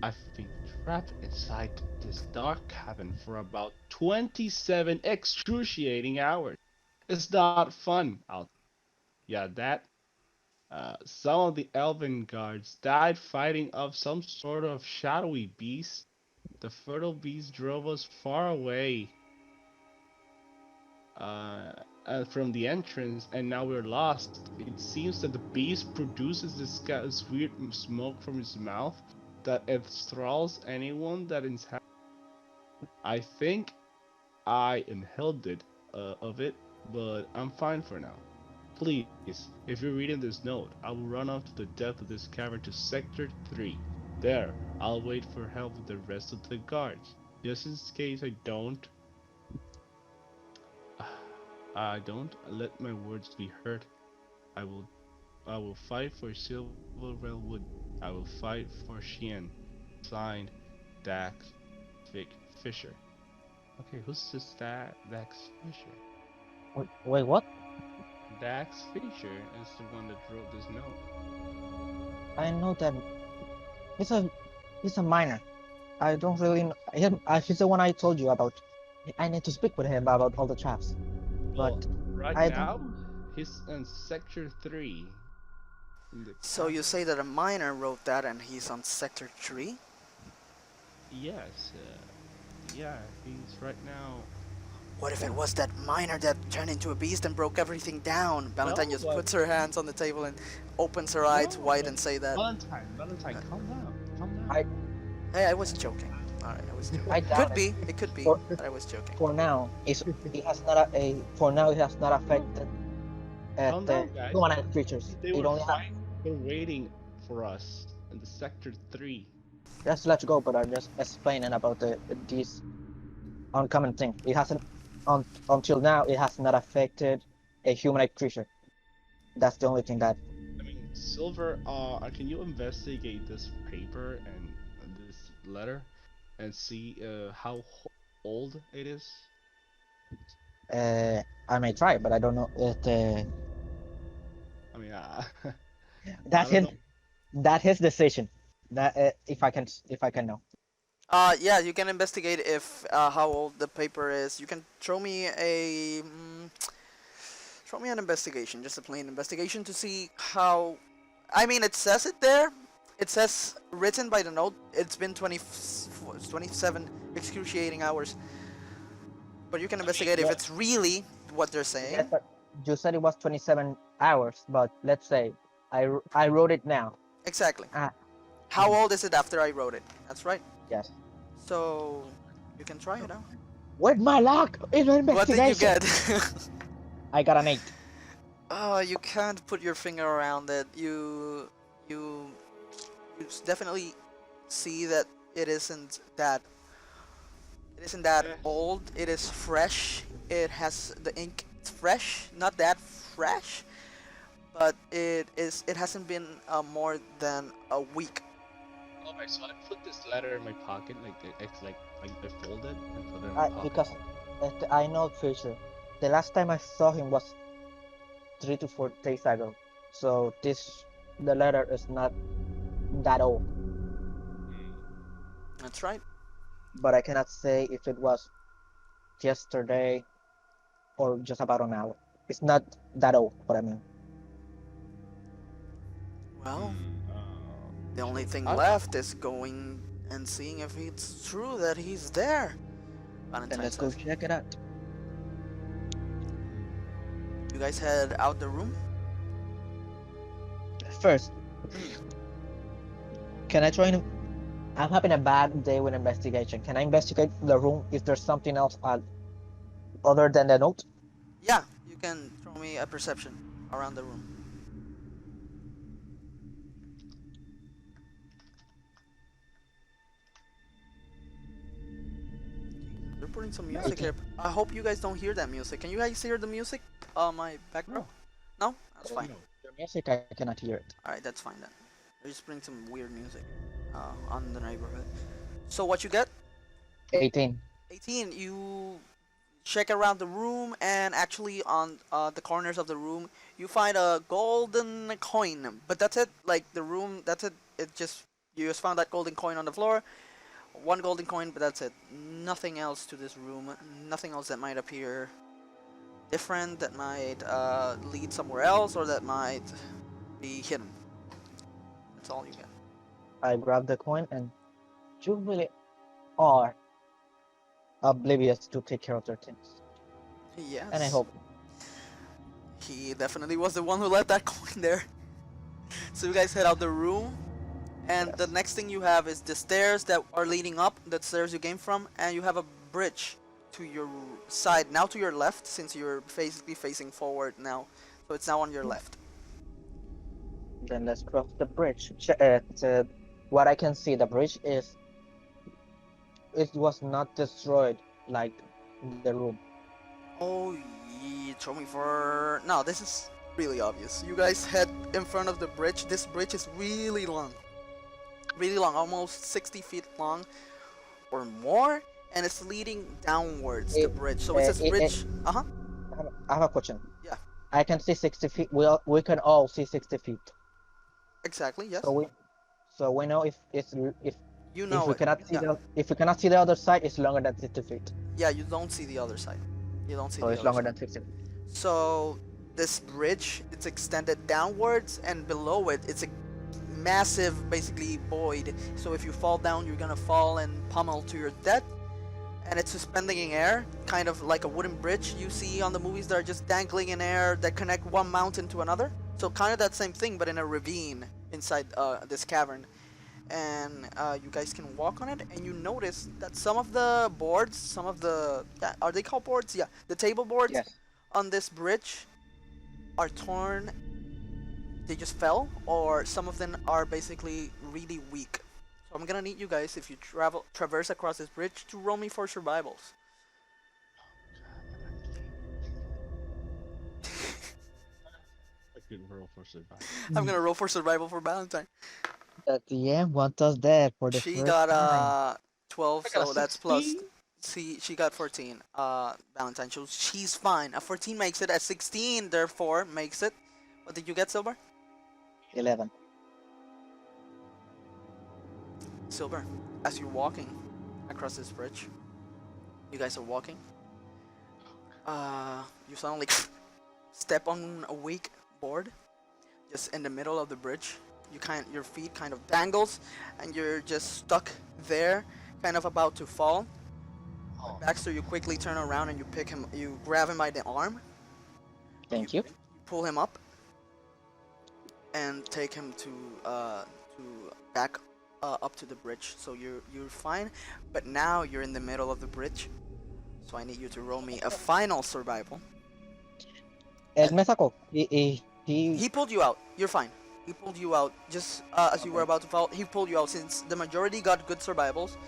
I've been trapped inside this dark cabin for about 27 excruciating hours. It's not fun out. Yeah, that. Some of the elven guards died fighting off some sort of shadowy beast. The fertile beast drove us far away from the entrance, and now we're lost. It seems that the beast produces this weird smoke from his mouth that enthralls anyone that is. I think I inhaled it of it, but I'm fine for now. Please, if you're reading this note, I will run off to the depth of this cavern to Sector 3. There, I'll wait for help with the rest of the guards. Just in case I don't let my words be heard. I will fight for Silver Redwood. I will fight for Shien. Signed, Dax Fisher. Okay, who's this Dax Fisher? Wait, what? Dax Fisher is the one that wrote this note. I know that he's a minor. I don't really know him. He's the one I told you about. I need to speak with him about all the traps. But Right I now, He's in Sector 3. In the So you Cavern. say that a miner wrote that and he's on Sector 3? Yes. Yeah, he's right now. What if it was that miner that turned into a beast and broke everything down? Valentine No, just but puts her hands on the table and opens her eyes no, wide but and say that. Valentine, calm down, calm down. I Hey, I was joking. Alright, I was joking. I doubt it. It could be, For but I was joking. for now, it has not for now it has not affected Calm the down, guys. humanoid creatures. They It were only has. fighting. They're waiting for us in the Sector 3. Just let's go, but I'm just explaining about this uncommon thing. It hasn't until now. It has not affected a humanoid creature. That's the only thing that. I mean, Silver. Can you investigate this paper and this letter, and see how old it is? I may try, but I don't know. I mean, That's I don't his. That's his decision. That if I can know. Yeah, you can investigate if how old the paper is. You can throw me a throw me an investigation, just a plain investigation to see how. I mean, it says it there. It says written by the note. It's been 27 excruciating hours. But you can investigate if yeah. it's really what they're saying. Yes, but you said it was 27 hours, but let's say I wrote it now. Exactly. Ah. How old is it after I wrote it? That's right. Yes. So you can try it out. With my luck, it's an What did you investigation. get? I got an 8. Oh, you can't put your finger around it. You definitely see that it isn't that old. It is fresh. It has the ink. It's fresh, not that fresh, but it hasn't been more than a week. Okay, so I put this letter in my pocket, it's like I fold it and put it in my pocket. Because I know future. The last time I saw him was 3 to 4 days ago. So the letter is not that old. That's right. But I cannot say if it was yesterday or just about an hour. It's not that old, but I mean. Well, the only thing I- left is going and seeing if it's true that he's there. Then Valentine let's go says. check it out. You guys head out the room. First, can I try to? I'm having a bad day with investigation. Can I investigate the room if there's something else other than the note? Yeah, you can throw me a perception around the room. They're putting some music here. I hope you guys don't hear that music. Can you guys hear the music on my background? No? That's fine. The music, I cannot hear it. Alright, that's fine then. They're just putting some weird music on the neighborhood. So what you get? 18. 18. You check around the room, and actually on the corners of the room you find a golden coin. But that's it. Like the room, that's it. You just found that golden coin on the floor. One golden coin, but that's it. Nothing else to this room. Nothing else that might appear different, that might lead somewhere else, or that might be hidden. That's all you get. I grab the coin, and you really are oblivious to take care of their things. Yes. And I hope. He definitely was the one who left that coin there. So you guys head out the room, and the next thing you have is the stairs that are leading up, the stairs you came from, and you have a bridge to your side, now to your left, since you're basically facing forward now. So it's now on your left. Then let's cross the bridge. What I can see, the bridge is. It was not destroyed like the room. Oh, yeah, throw me for... No, this is really obvious. You guys head in front of the bridge. This bridge is really long. Really long, almost 60 feet long or more. And it's leading downwards, the bridge. So it says bridge... Uh-huh. I have a question. Yeah. I can see 60 feet. We can all see 60 feet. Exactly, yes. So we know if You know we it. cannot see Yeah. if we cannot see the other side, it's longer than 60 feet. Yeah, you don't see the other side. You don't see So the it's other longer side. than 60 feet. So this bridge, it's extended downwards, and below it, it's a massive, basically, void. So if you fall down, you're gonna fall and pummel to your death. And it's suspending in air, kind of like a wooden bridge you see on the movies that are just dangling in air that connect one mountain to another. So kind of that same thing, but in a ravine inside this cavern. And you guys can walk on it, and you notice that some of the boards, some of the, are they called boards? Yeah, the table boards Yes. on this bridge are torn. They just fell, or some of them are basically really weak. So I'm gonna need you guys, if you traverse across this bridge, to roll me for survivals. I couldn't roll for survival. I'm gonna roll for survival for Valentine. At the end, what does that for the She first got time? 12, I got a so that's plus. 16. She got 14. Valentine, so she's fine. A 14 makes it. A 16, therefore, makes it. What did you get, Silver? 11. Silver, as you're walking across this bridge, you guys are walking. You suddenly step on a weak board, just in the middle of the bridge. Your feet kind of dangles, and you're just stuck there, kind of about to fall. Baxter, you quickly turn around and you grab him by the arm. Thank you. You pull him up, and take him to back up to the bridge. So you're fine, but now you're in the middle of the bridge. So I need you to roll me a final survival. Me sacó. He pulled you out. You're fine. He pulled you out just as you were about to fall. He pulled you out since the majority got good survivals,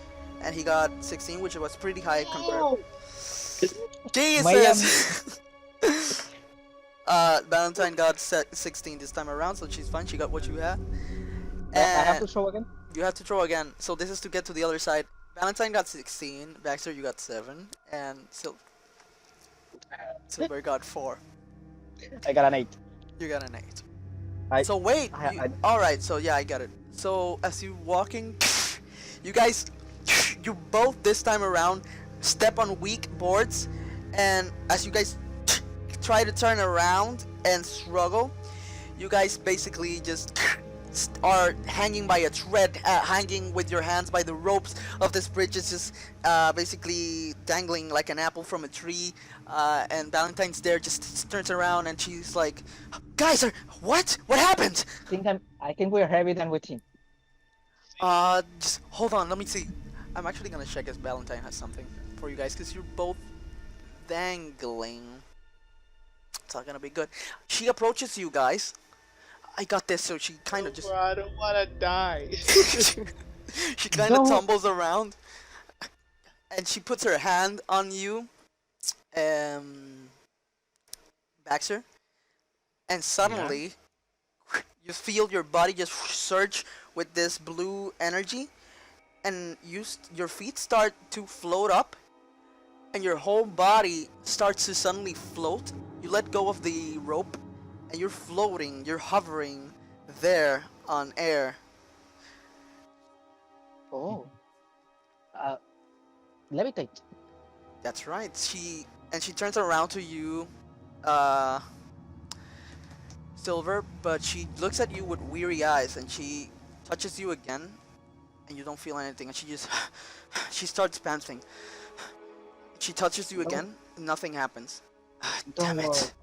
and he got 16, which was pretty high compared. Jesus! Valentine got 16 this time around, so she's fine. She got what you had. I have to And show again? you have to throw again. So this is to get to the other side. Valentine got 16. Baxter, you got 7. And Silver got 4. I got an 8. You got an 8. I- So wait. I- Alright, so yeah, I got it. So as you walking, you guys, you both this time around step on weak boards. And as you guys try to turn around and struggle, you guys basically just are hanging by a thread, hanging with your hands by the ropes of this bridge. It's just basically dangling like an apple from a tree. And Valentine's there, just turns around and she's like, "Guys, what? What happened?" I think we're heavier than we think. Just hold on, let me see. I'm actually gonna check if Valentine has something for you guys, because you're both dangling. It's not gonna be good. She approaches you guys. I got this, so she kind of just... I don't wanna die. she kind of No. tumbles around. And she puts her hand on you, Baxter. And suddenly, you feel your body just surge with this blue energy. And your feet start to float up. And your whole body starts to suddenly float. You let go of the rope. And you're floating, you're hovering there on air. Oh. Levitate. That's right. She turns around to you, Silver, but she looks at you with weary eyes, and she touches you again, and you don't feel anything, and she starts panting. She touches you again, and nothing happens. Damn it.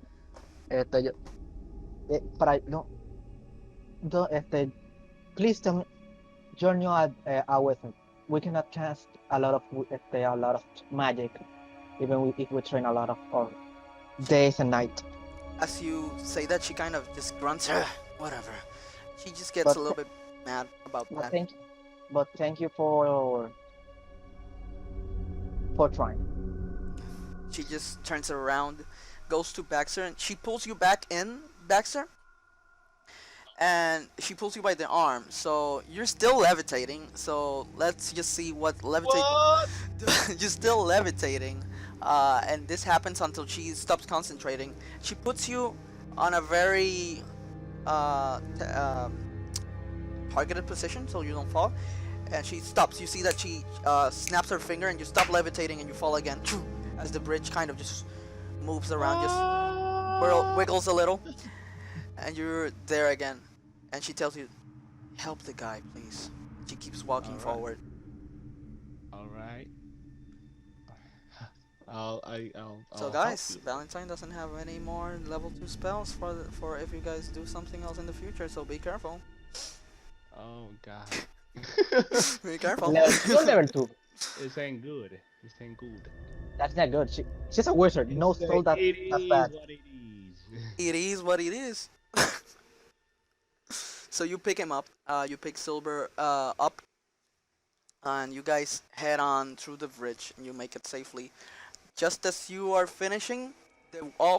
Please don't join you a weapon. We cannot cast a lot of magic, even if we train a lot of or days and night. As you say that, she kind of just grunts, whatever. She just gets But a little bit mad about that. Thank you for trying. She just turns around, goes to Baxter, and she pulls you back in, Baxter. And she pulls you by the arm, so you're still levitating. So let's just see what levitate. What? You're still levitating, and this happens until she stops concentrating. She puts you on a very targeted position, so you don't fall. And she stops. You see that she snaps her finger, and you stop levitating, and you fall again. As the bridge kind of just moves around, just wiggles a little, and you're there again. And she tells you, "Help the guy, please." She keeps walking Alright. forward. All right. So I'll help guys, you. Valentine doesn't have any more level 2 spells for if you guys do something else in the future, so be careful. Oh God. Be careful. Still level 2. This ain't good. This ain't good. That's not good. She's a wizard. No spell that's bad. What it is. It is what it is. So you pick him up, you pick Silver up, and you guys head on through the bridge, and you make it safely. Just as you are finishing,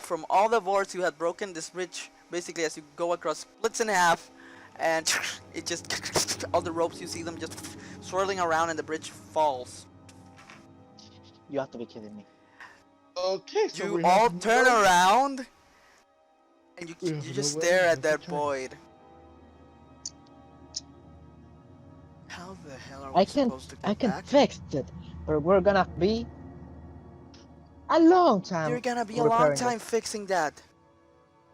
from all the boards you had broken, this bridge, basically as you go across, splits in half, and it just, all the ropes, you see them just swirling around, and the bridge falls. You have to be kidding me. Okay, so You we all have turn no- around, and you We have just no way stare to at that return. void. How the hell are I we can supposed to I get can back? fix it. But we're gonna be a long time. You're gonna be a long repairing time this. fixing that.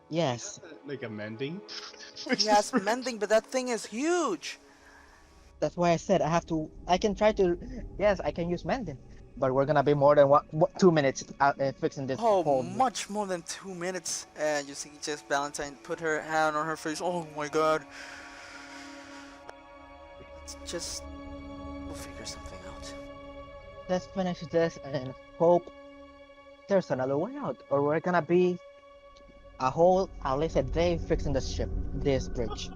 Yes. Like a mending. He has mending, but that thing is huge. That's why I said I can try to. Yes, I can use mending. But we're gonna be more than 2 minutes fixing this Oh, whole. much more than 2 minutes. And you see just Valentine put her hand on her face. Oh my god. Let's just... we'll figure something out. Let's finish this and hope there's another way out, or we're gonna be at least a day fixing this bridge.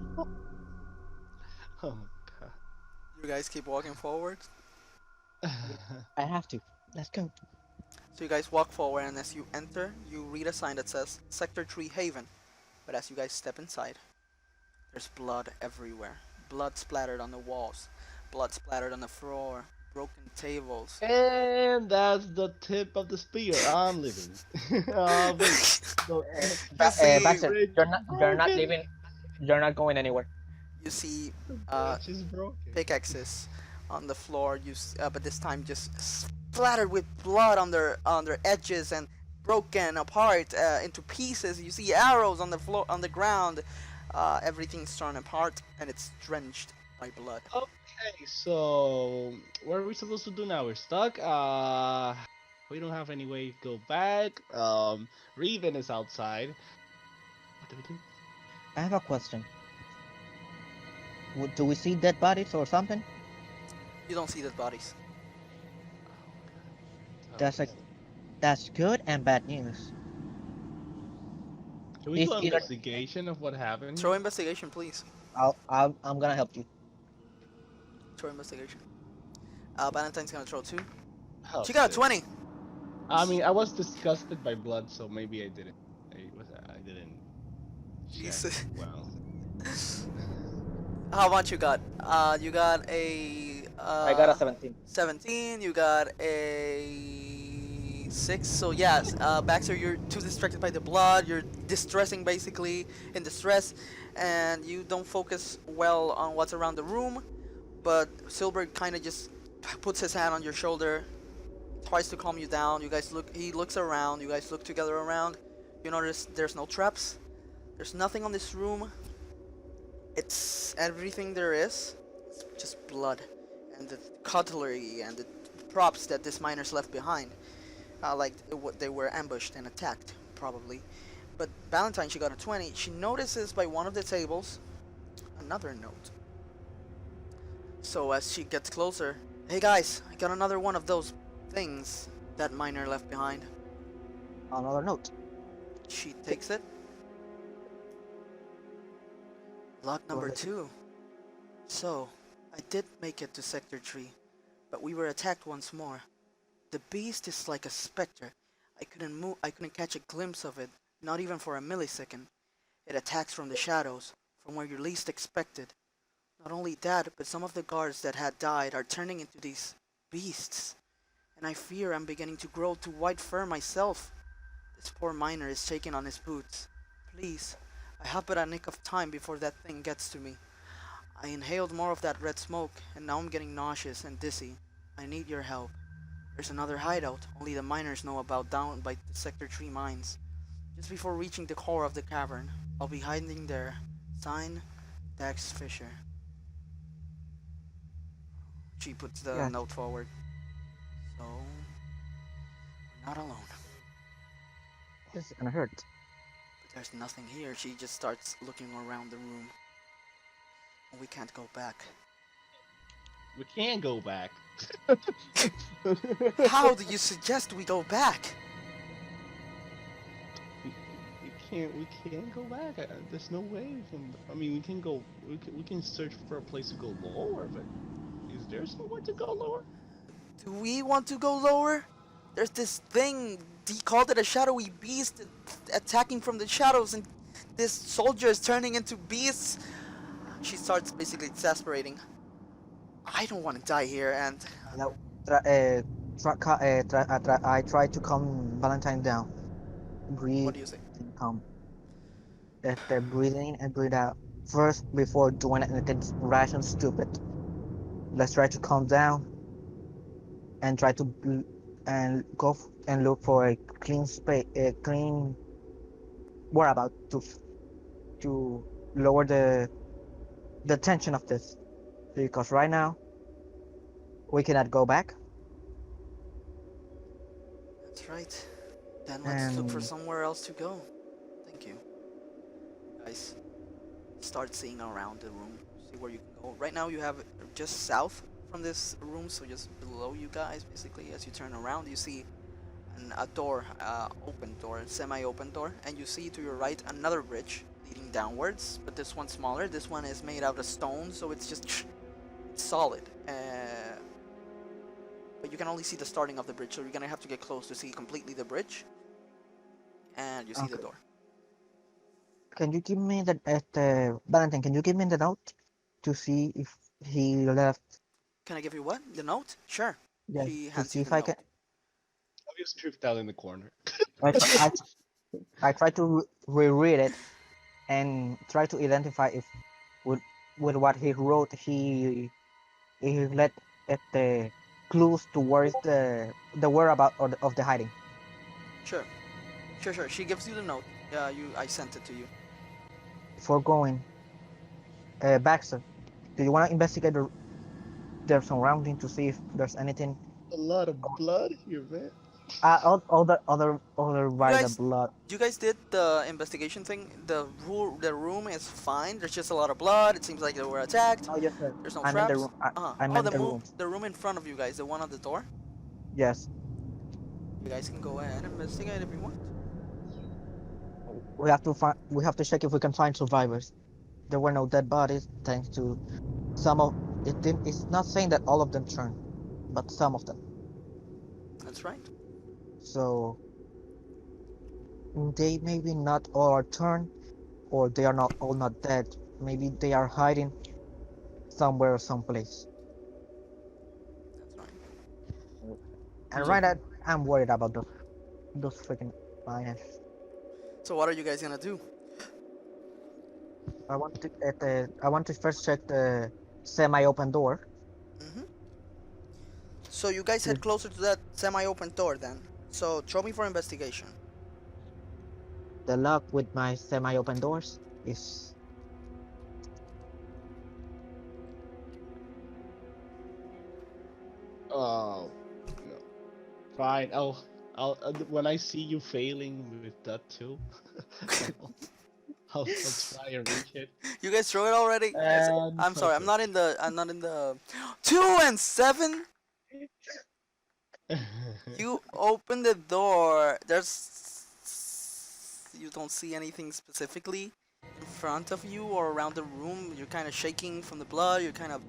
Oh God. You guys keep walking forward. I have to. Let's go. So you guys walk forward, and as you enter, you read a sign that says Sector 3 Haven. But as you guys step inside, there's blood everywhere. Blood splattered on the walls. Blood splattered on the floor. Broken tables. And that's the tip of the spear. I'm leaving. Wait. So, You see, Baxter, bridge you're not broken. leaving. You're not going anywhere. you see Bridge is broken. pickaxes on the floor. But this time just splattered with blood on their edges and broken apart into pieces. You see arrows on the floor, on the ground. Everything's torn apart, and it's drenched by blood. Okay, so what are we supposed to do now? We're stuck. We don't have any way to go back. Reven is outside. What do we do? I have a question. Do we see dead bodies or something? You don't see dead bodies. That's good and bad news. Can we do It's an either- investigation of what happened? Throw investigation, please. I'm gonna help you. Throw investigation. Valentine's gonna throw 2. Oh, She got a shit. 20. I mean, I was disgusted by blood, so maybe I didn't. I didn't. He's- check well. How much you got? You got a. I got a 17. 17. You got a 6. So yes, Baxter, you're too distracted by the blood. You're distressing, basically in distress, and you don't focus well on what's around the room. But Silver kind of just puts his hand on your shoulder, tries to calm you down. You guys look. He looks around. You guys look together around. You notice there's no traps. There's nothing on this room. It's everything there is. It's just blood, and the cutlery and the props that this miners left behind. They were ambushed and attacked, probably. But Valentine, she got a 20. She notices by one of the tables another note. So as she gets closer, hey guys, I got another one of those things that miner left behind. Another note. She takes it. Log number 2. So, I did make it to Sector 3, but we were attacked once more. The beast is like a specter. I couldn't catch a glimpse of it, not even for a millisecond. It attacks from the shadows, from where you least expected. Not only that, but some of the guards that had died are turning into these beasts. And I fear I'm beginning to grow to white fur myself. This poor miner is shaking on his boots. Please, I have but a nick of time before that thing gets to me. I inhaled more of that red smoke, and now I'm getting nauseous and dizzy. I need your help. There's another hideout, only the miners know about down by the Sector 3 mines. Just before reaching the core of the cavern, I'll be hiding there. Sign, Dax Fisher. She puts the Yes. note forward. So, we're not alone. This is gonna hurt. But there's nothing here. She just starts looking around the room. We can't go back. We can go back. How do you suggest we go back? We can't go back. There's no way we can. I mean, we can go. We can search for a place to go lower, but is there somewhere to go lower? Do we want to go lower? There's this thing, he called it a shadowy beast, attacking from the shadows, and this soldier is turning into beasts. She starts basically exasperating. I don't want to die here, and Now, I try to calm Valentine down. Breathe what do you say? and calm. Breathe in and breathe out. First, before doing anything rash and stupid. Let's try to calm down and try to and go and look for a clean space, a clean whereabout to lower the tension of this, because right now we cannot go back. That's right. Then let's look for And somewhere else to go. Thank you. Guys, start seeing around the room. See where you can go. Right now you have just south from this room, so just below you guys, basically, as you turn around, you see a door, open door, semi-open door, and you see to your right another bridge leading downwards, but this one's smaller. This one is made out of stone, so it's just solid. But you can only see the starting of the bridge, so you're gonna have to get close to see completely the bridge. And you see the okay. door. Can you give me the Valentine? Can you give me the note to see if he left? Can I give you what? The note? Sure. Yes, She to hands see you if the I note. can. I just tripped out in the corner. I try, I try to reread it and try to identify if with what he wrote he let at the clues towards the whereabout of the hiding. Sure. Sure. She gives you the note. I sent it to you. Before going, Baxter, do you want to investigate their surrounding to see if there's anything? A lot of blood here, man. Other You by the guys, blood. you guys did the investigation thing. The room is fine. There's just a lot of blood. It seems like they were attacked. No, yes, sir. There's no I meant the traps. room. I Oh, meant the room. the room in front of you guys, the one on the door. Yes, You guys can go ahead and investigate if you want. we have to find. We have to check if we can find survivors. There were no dead bodies, thanks to some of it. It's not saying that all of them turned, but some of them. That's right. So they maybe not all are turned, or they are not all not dead. Maybe they are hiding somewhere or someplace. That's right. And So- right now, I'm worried about those freaking miners. So what are you guys gonna do? I want to first check the semi-open door. Mm-hmm. So you guys head closer to that semi-open door then. So throw me for investigation. The lock with my semi-open doors is Oh, no. Fine. I'll when I see you failing with that too, I'll try and reach it. You guys throw it already? And I'm sorry. I'm not in the 2 and 7. You open the door. You don't see anything specifically in front of you or around the room. You're kind of shaking from the blood. You're kind of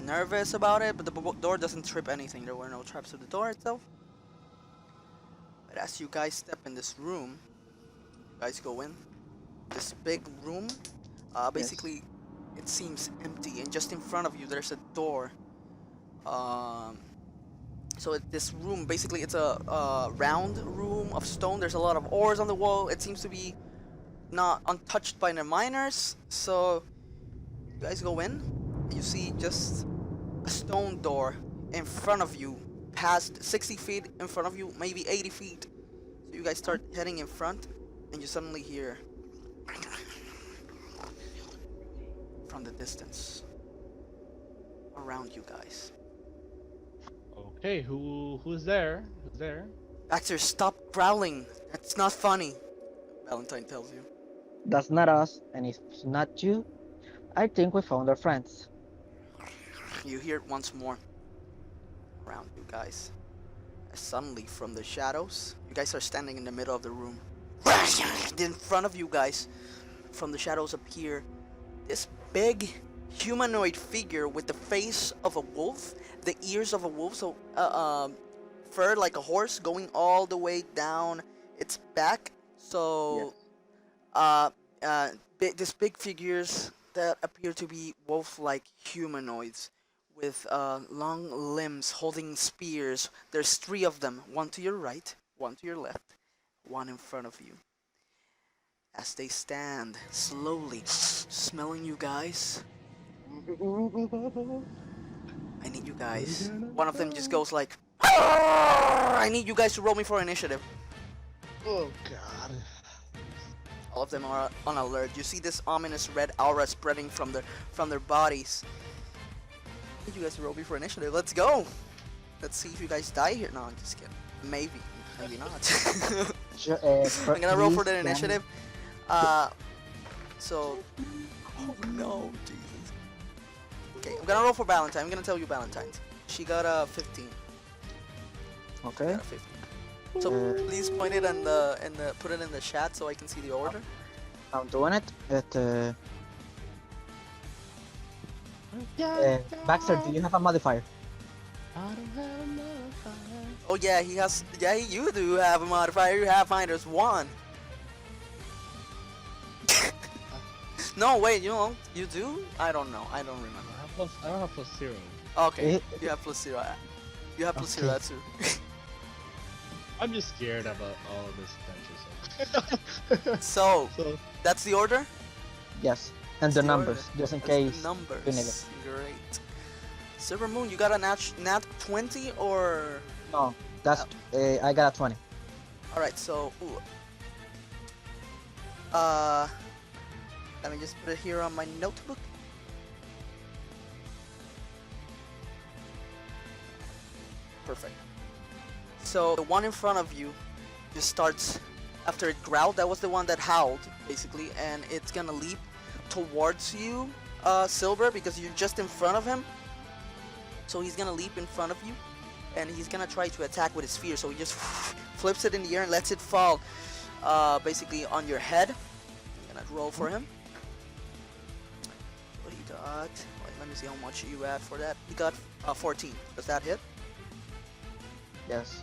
nervous about it, but the door doesn't trip anything. There were no traps to the door itself. But as you guys step in this room, you guys go in this big room. Basically, it seems empty, and just in front of you, there's a door. So this room, basically, it's a round room of stone. There's a lot of ores on the wall. It seems to be not untouched by the miners. So you guys go in. You see just a stone door in front of you, past 60 feet in front of you, maybe 80 feet. So you guys start heading in front. and you suddenly hear from the distance around you guys. Okay, who's there? Who's there? Baxter, stop growling. That's not funny. Valentine tells you. That's not us, and if it's not you, I think we found our friends. You hear it once more around you guys. As suddenly, from the shadows, you guys are standing in the middle of the room. In front of you guys, from the shadows appear this big humanoid figure with the face of a wolf, the ears of a wolf, so fur like a horse going all the way down its back. So, these big figures that appear to be wolf-like humanoids with long limbs holding spears. There's 3 of them, one to your right, one to your left, one in front of you. As they stand slowly, smelling you guys, I need you guys. One of them just goes like, I need you guys to roll me for initiative. Oh god. All of them are on alert. You see this ominous red aura spreading from their bodies. I need you guys to roll me for initiative. Let's go. Let's see if you guys die here. No, I'm just kidding. Maybe not. I'm gonna roll for the initiative. So, oh no, Jesus. Okay, I'm gonna roll for Valentine. I'm gonna tell you Valentine's. She got a 15. Okay. Got a 15. So please point it in the put it in the chat so I can see the order. I'm doing it. Baxter, do you have a modifier? I don't have a modifier. Oh yeah, he has. Yeah, you do have a modifier. You have minus 1. No, wait. You do? I don't know. I don't remember. I don't have plus 0. Okay, you have plus 0. You have plus 0. That's true. I'm just scared about all of this adventure. So that's the order. Yes. And the numbers, just in That's case. the numbers. you need it. Great. Silver Moon, you got a nat 20 or? No, that's I got a 20. All right. So, let me just put it here on my notebook. Perfect. So the one in front of you just starts, after it growled, that was the one that howled, basically, and it's gonna leap towards you, Silver, because you're just in front of him. So he's gonna leap in front of you, and he's gonna try to attack with his spear. So he just flips it in the air and lets it fall, basically on your head. I'm gonna roll for him. What he got? Wait, let me see how much you add for that. He got 14. Does that hit? Yes.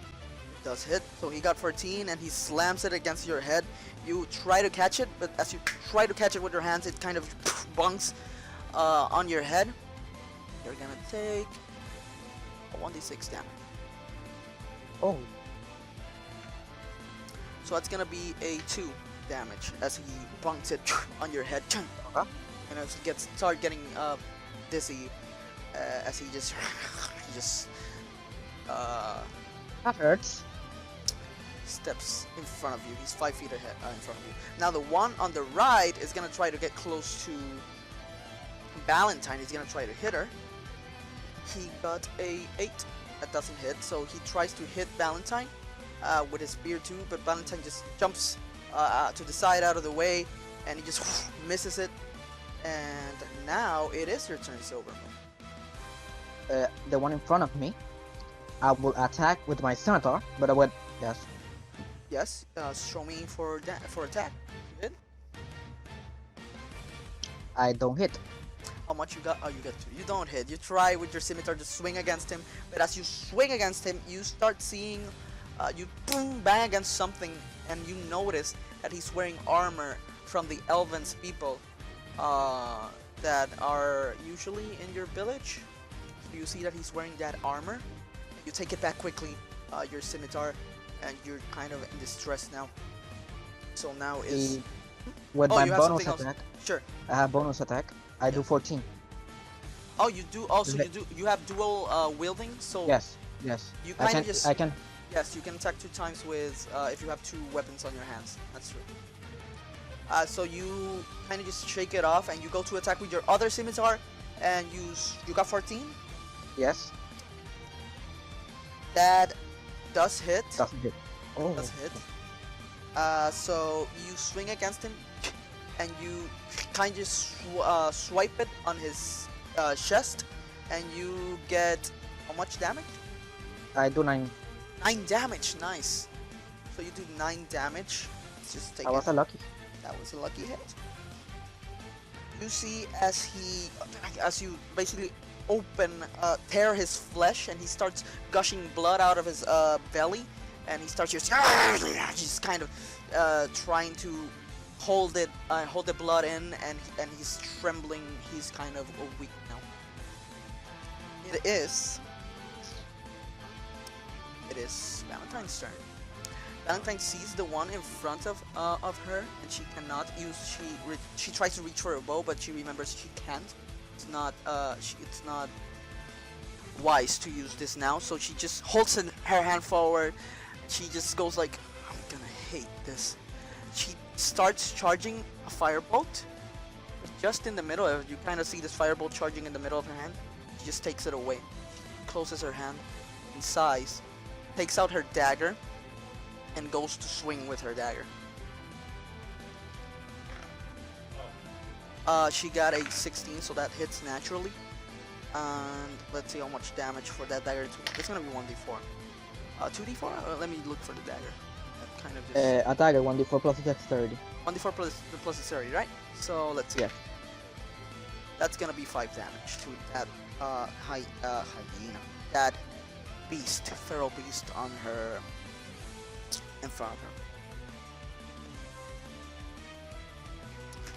Does hit. So he got 14 and he slams it against your head. You try to catch it, but as you try to catch it with your hands, it kind of bunks on your head. You're gonna take a 1d6 damage. Oh. So that's gonna be a 2 damage as he bunks it on your head. Okay. And as he start getting dizzy as he just That hurts. steps in front of you. He's 5 feet ahead in front of you. Now the one on the right is gonna try to get close to Valentine. He's gonna try to hit her. He got a 8. That doesn't hit. So he tries to hit Valentine with his spear too, but Valentine just jumps to the side out of the way, and he just misses it. And now it is your turn, Silver. The one in front of me, I will attack with my scimitar, but I would, yes. Yes. Show me for attack. You hit. I don't hit. How much you got? Oh, you got 2. You don't hit. You try with your scimitar to swing against him, but as you swing against him, you start seeing, you boom, bang against something, and you notice that he's wearing armor from the Elven's people that are usually in your village. So you see that he's wearing that armor. You take it back quickly, your scimitar, and you're kind of in distress now. So now is... With Oh, my you have bonus something attack, else. Sure. I have bonus attack. I do 14. Oh, you do also. Is You have dual wielding. So Yes. you I kind of just can. yes, you can attack 2 times with if you have 2 weapons on your hands. That's true. So you kind of just shake it off, and you go to attack with your other scimitar, and you got 14. Yes. That does hit. Doesn't hit. Oh. Does hit. So you swing against him, and you kind of swipe it on his chest, and you get how much damage? I do 9. 9 damage. Nice. So you do 9 damage. Let's just take I was it. lucky. That was a lucky hit. You see as you basically tear his flesh, and he starts gushing blood out of his belly, and he starts just kind of trying to hold the blood in, and he's trembling. He's kind of weak now. It is Valentine's turn. Valentine sees the one in front of her, and she cannot use. She tries to reach for a bow, but she remembers she can't. It's not wise to use this now. So she just holds her hand forward. She just goes like, "I'm gonna hate this." She starts charging a firebolt. Just in the middle, you kind of see this firebolt charging in the middle of her hand. She just takes it away. Closes her hand, and sighs. Takes out her dagger, and goes to swing with her dagger. She got a 16, so that hits naturally. And let's see how much damage for that dagger. It's gonna be 1d4. 2d4? Let me look for the dagger. That kind of just... A dagger 1d4 plus dexterity. 1d4 plus dexterity, right? So let's see. Yeah. That's gonna be 5 damage to that hyena. That beast, feral beast on her, in front of her.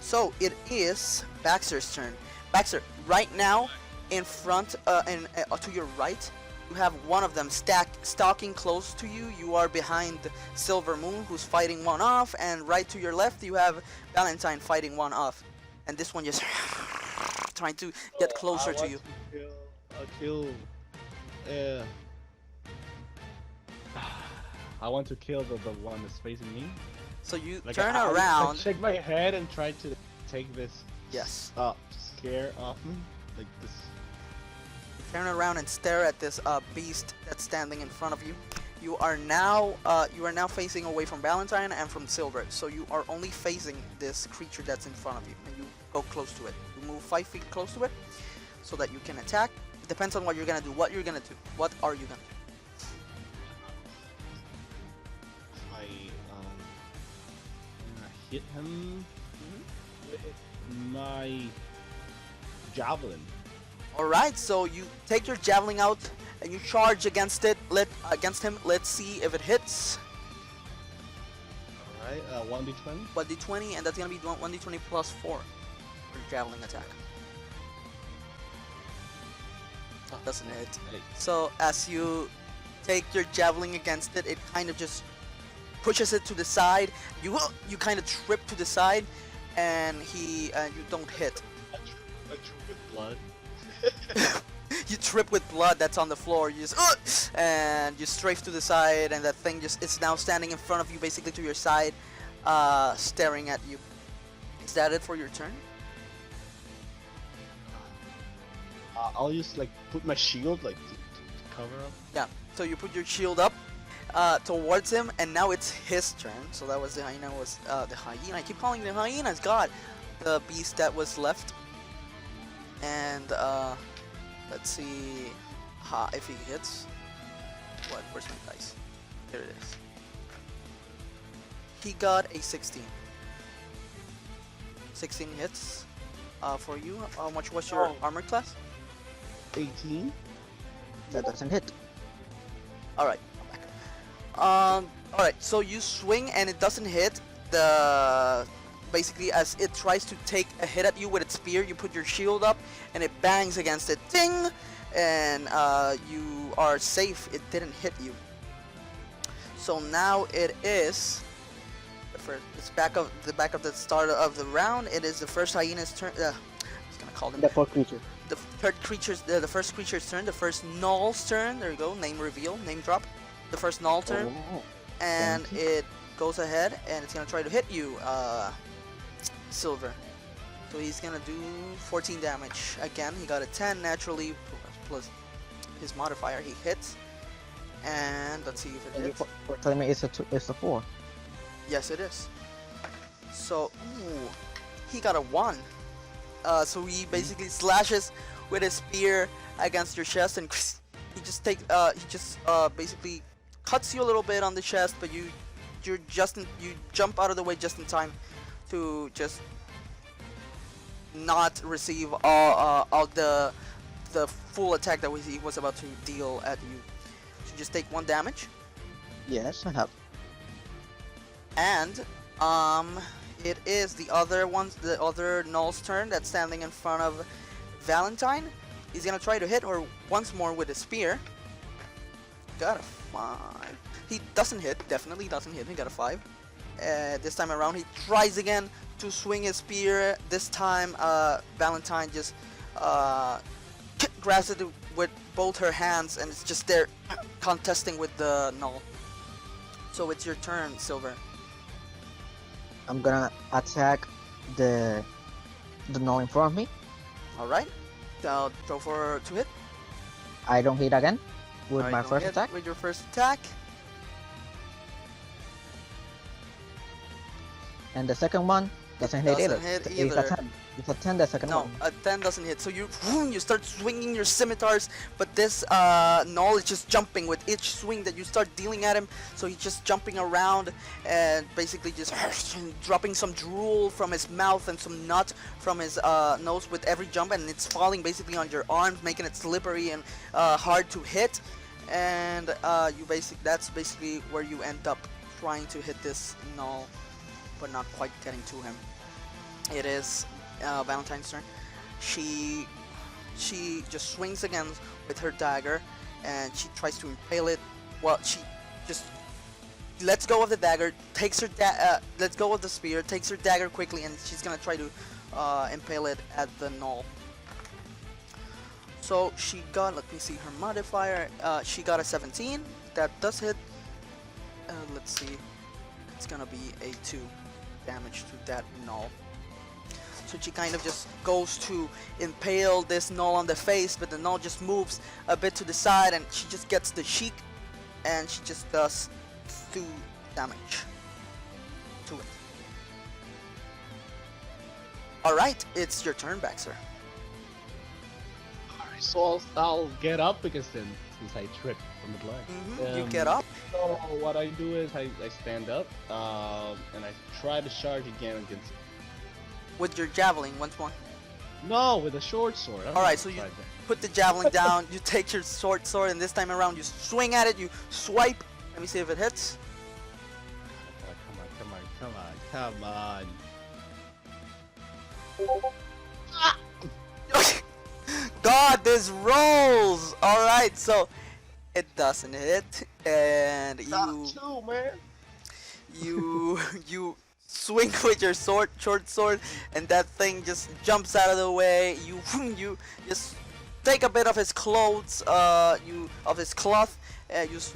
So it is Baxter's turn. Baxter, right now, in front, to your right, you have one of them stalking close to you. You are behind Silver Moon, who's fighting one off, and right to your left, you have Valentine fighting one off. And this one just trying to get closer to you. I want to kill the one that's facing me. So you Like, turn I around. shake my head and try to take this Yes. scare off me. Like this. Turn around and stare at this beast that's standing in front of you. You are now facing away from Valentine and from Silver, so you are only facing this creature that's in front of you, and you go close to it. You move 5 feet close to it, so that you can attack. It depends on what you're gonna do. What you're gonna do? What are you gonna do? Hit him with my javelin. Alright, so you take your javelin out and you charge against him. Let's see if it hits. Alright, 1d20. 1d20, and that's gonna be 1d20 plus 4 for javelin attack. Oh, doesn't hit. So as you take your javelin against it, it kind of just pushes it to the side. You kind of trip to the side, and you don't hit. I drew with blood. You trip with blood that's on the floor. You just and you strafe to the side, and that thing it's now standing in front of you, basically to your side, staring at you. Is that it for your turn? I'll just like put my shield like to cover up. Yeah. So you put your shield up towards him, and now it's his turn. So that was the hyena. The hyena. I keep calling them hyenas. God, the beast that was left. And let's see if he hits. Where's my dice? There it is. He got a 16. 16 hits for you. How much was your armor class? 18. That doesn't hit. Alright, I'm back. Alright, so you swing and it doesn't hit. Basically, as it tries to take a hit at you with its spear, you put your shield up and it bangs against it. Ding! And you are safe. It didn't hit you. So now it is it's back of the start of the round. It is the first hyena's turn. I was gonna call them The fourth creature. the first creature's turn, the first null's turn. There you go, name reveal, name drop. The first null turn, Oh. and thank you. it goes ahead and it's gonna try to hit you. Silver. So he's gonna do 14 damage. Again, he got a 10 naturally plus his modifier. He hits. And let's see if it hits. For telling me it's a 4. Yes, it is. So, ooh, he got a 1. So he basically slashes with his spear against your chest, and he just basically cuts you a little bit on the chest, but you jump out of the way just in time to just not receive all the full attack that he was about to deal at you. So just take 1 damage. Yes, I have. And it is the other Null's turn that's standing in front of Valentine. He's gonna try to hit her once more with a spear. Got a 5. He doesn't hit, definitely doesn't hit. He got a 5. This time around he tries again to swing his spear. This time Valentine just grabs it with both her hands, and it's just there contesting with the Null. So it's your turn, Silver. I'm gonna attack the Null in front of me. Alright. Now throw for to hit. I don't hit again with Alright, my don't first hit attack. With your first attack. And the second one doesn't hit Doesn't either. hit It's a either. 10. It's a 10, the second No, one. a 10 doesn't hit. So you start swinging your scimitars, but this Null is just jumping with each swing that you start dealing at him. So he's just jumping around and basically just dropping some drool from his mouth and some nut from his nose with every jump, and it's falling basically on your arms, making it slippery and hard to hit. And that's basically where you end up trying to hit this Null, but not quite getting to him. It is Valentine's turn. She just swings again with her dagger, and she tries to impale it. Well, she just lets go of the dagger, takes her lets go of the spear, takes her dagger quickly, and she's gonna try to impale it at the Null. So she got, let me see her modifier. She got a 17. That does hit. Let's see. It's gonna be a 2 damage to that Null. So she kind of just goes to impale this Null on the face, but the Null just moves a bit to the side, and she just gets the cheek, and she just does 2 damage to it. Alright, it's your turn, Baxter. Alright, so I'll get up because since I tripped from the leg. You get up. So what I do is I stand up and I try to charge again against. With your javelin once more. No, with a short sword. Alright, so you put the javelin down, you take your short sword, and this time around you swing at it, you swipe. Let me see if it hits. Come on. God, this rolls! Alright, so it doesn't hit, and you swing with your short sword, and that thing just jumps out of the way. You just take a bit of his clothes, of his cloth,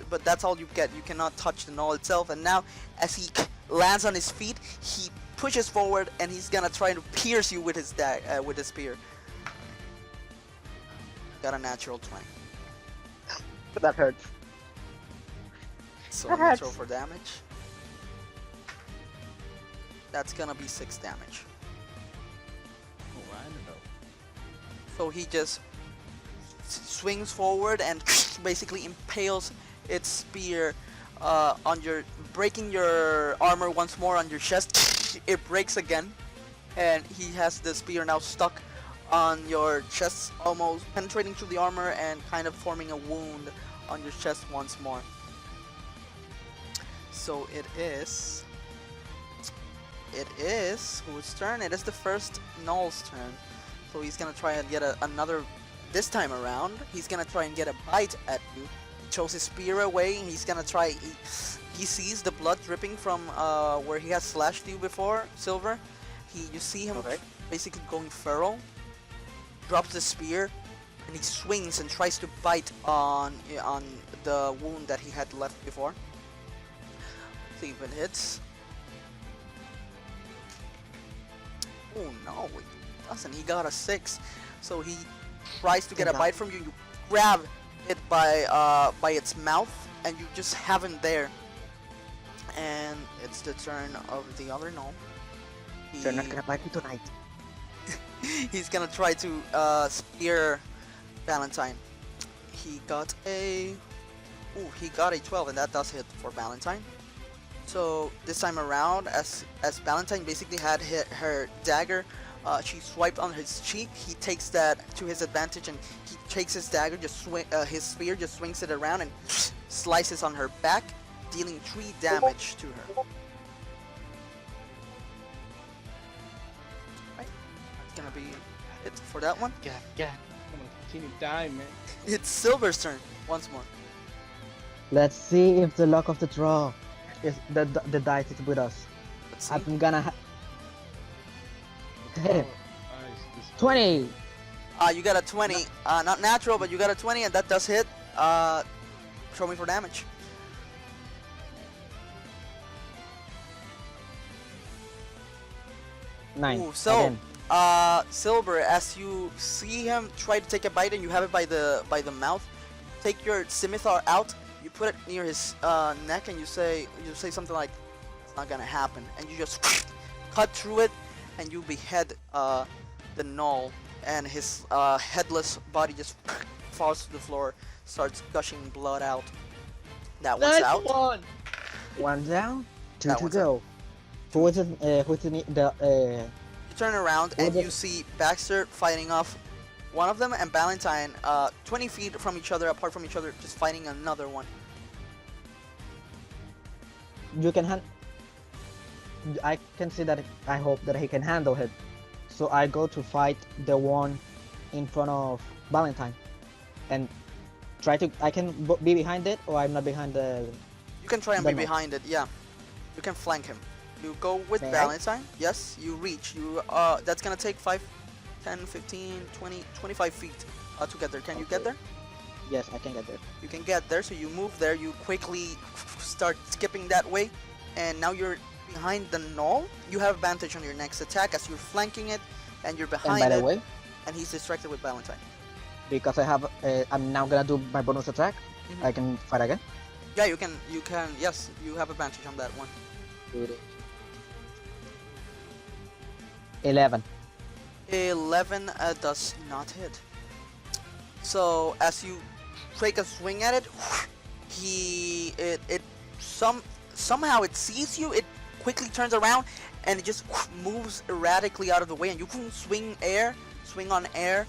but that's all you get. You cannot touch the Null itself. And now, as he lands on his feet, he pushes forward, and he's gonna try to pierce you with his spear. Got a natural 20. That hurts. So That let me hurts. throw for damage. That's gonna be 6 damage. So he just swings forward and basically impales its spear on breaking your armor once more on your chest. It breaks again, and he has the spear now stuck on your chest, almost penetrating through the armor and kind of forming a wound on your chest once more. So it is whose turn? It is the first Null's turn. So he's gonna try and get another. This time around, he's gonna try and get a bite at you. He throws his spear away. He's gonna try. He sees the blood dripping from where he has slashed you before, Silver. You see him basically going feral. Drops the spear, and he swings and tries to bite on the wound that he had left before. See if it hits. Oh no, he doesn't. He got a 6. So he tries to get a Yeah. bite from you. You grab it by its mouth, and you just have him there. And it's the turn of the other gnome. You're not gonna bite me tonight. He's gonna try to spear Valentine. He got a 12, and that does hit for Valentine. So this time around, as Valentine basically had hit her dagger, she swiped on his cheek. He takes that to his advantage, and he takes his dagger, his spear, just swings it around and slices on her back, dealing 3 damage to her. Right, that's gonna be it for that one. Yeah. I'm gonna continue dying, man. It's Silver's turn once more. Let's see if the luck of the draw is the dice is with us. Let's see. I'm gonna hit him. Oh, nice. This- 20. You got a 20. Not natural, but you got a 20, and that does hit. Show me for damage. 9. Ooh, so Again. Silver, as you see him try to take a bite, and you have it by the mouth, take your scimitar out. You put it near his neck, and you say something like, "It's not gonna happen," and you just cut through it, and you behead the gnoll, and his headless body just falls to the floor, starts gushing blood out. That one's Nice out. one! 1 down, 2 That to one's go. Who is it? Who's the You turn around and Well, you see Baxter fighting off one of them, and Valentine 20 feet from each other, apart from each other, just fighting another one. you can hand. I can see that. I hope that he can handle it. So I go to fight the one in front of Valentine, and try to. I can be behind it, or I'm not behind the. You can try and The be gnoll. behind it, yeah. You can flank him. You go with May I? Valentine. Yes, you reach. You that's gonna take 5, 10, 15, 20, 25 feet to get there. Can you get Okay. there? Yes, I can get there. You can get there, so you move there. You quickly start skipping that way, and now you're behind the gnoll. You have advantage on your next attack as you're flanking it, and you're And behind by the it, way, and he's distracted with Valentine. because I have, I'm now gonna do my bonus attack. Mhm. I can fight again. Yeah, you can. Yes, you have advantage on that one. 11. 11 does not hit. So as you take a swing at it, somehow it sees you. It quickly turns around and it just moves erratically out of the way, and you can swing on air,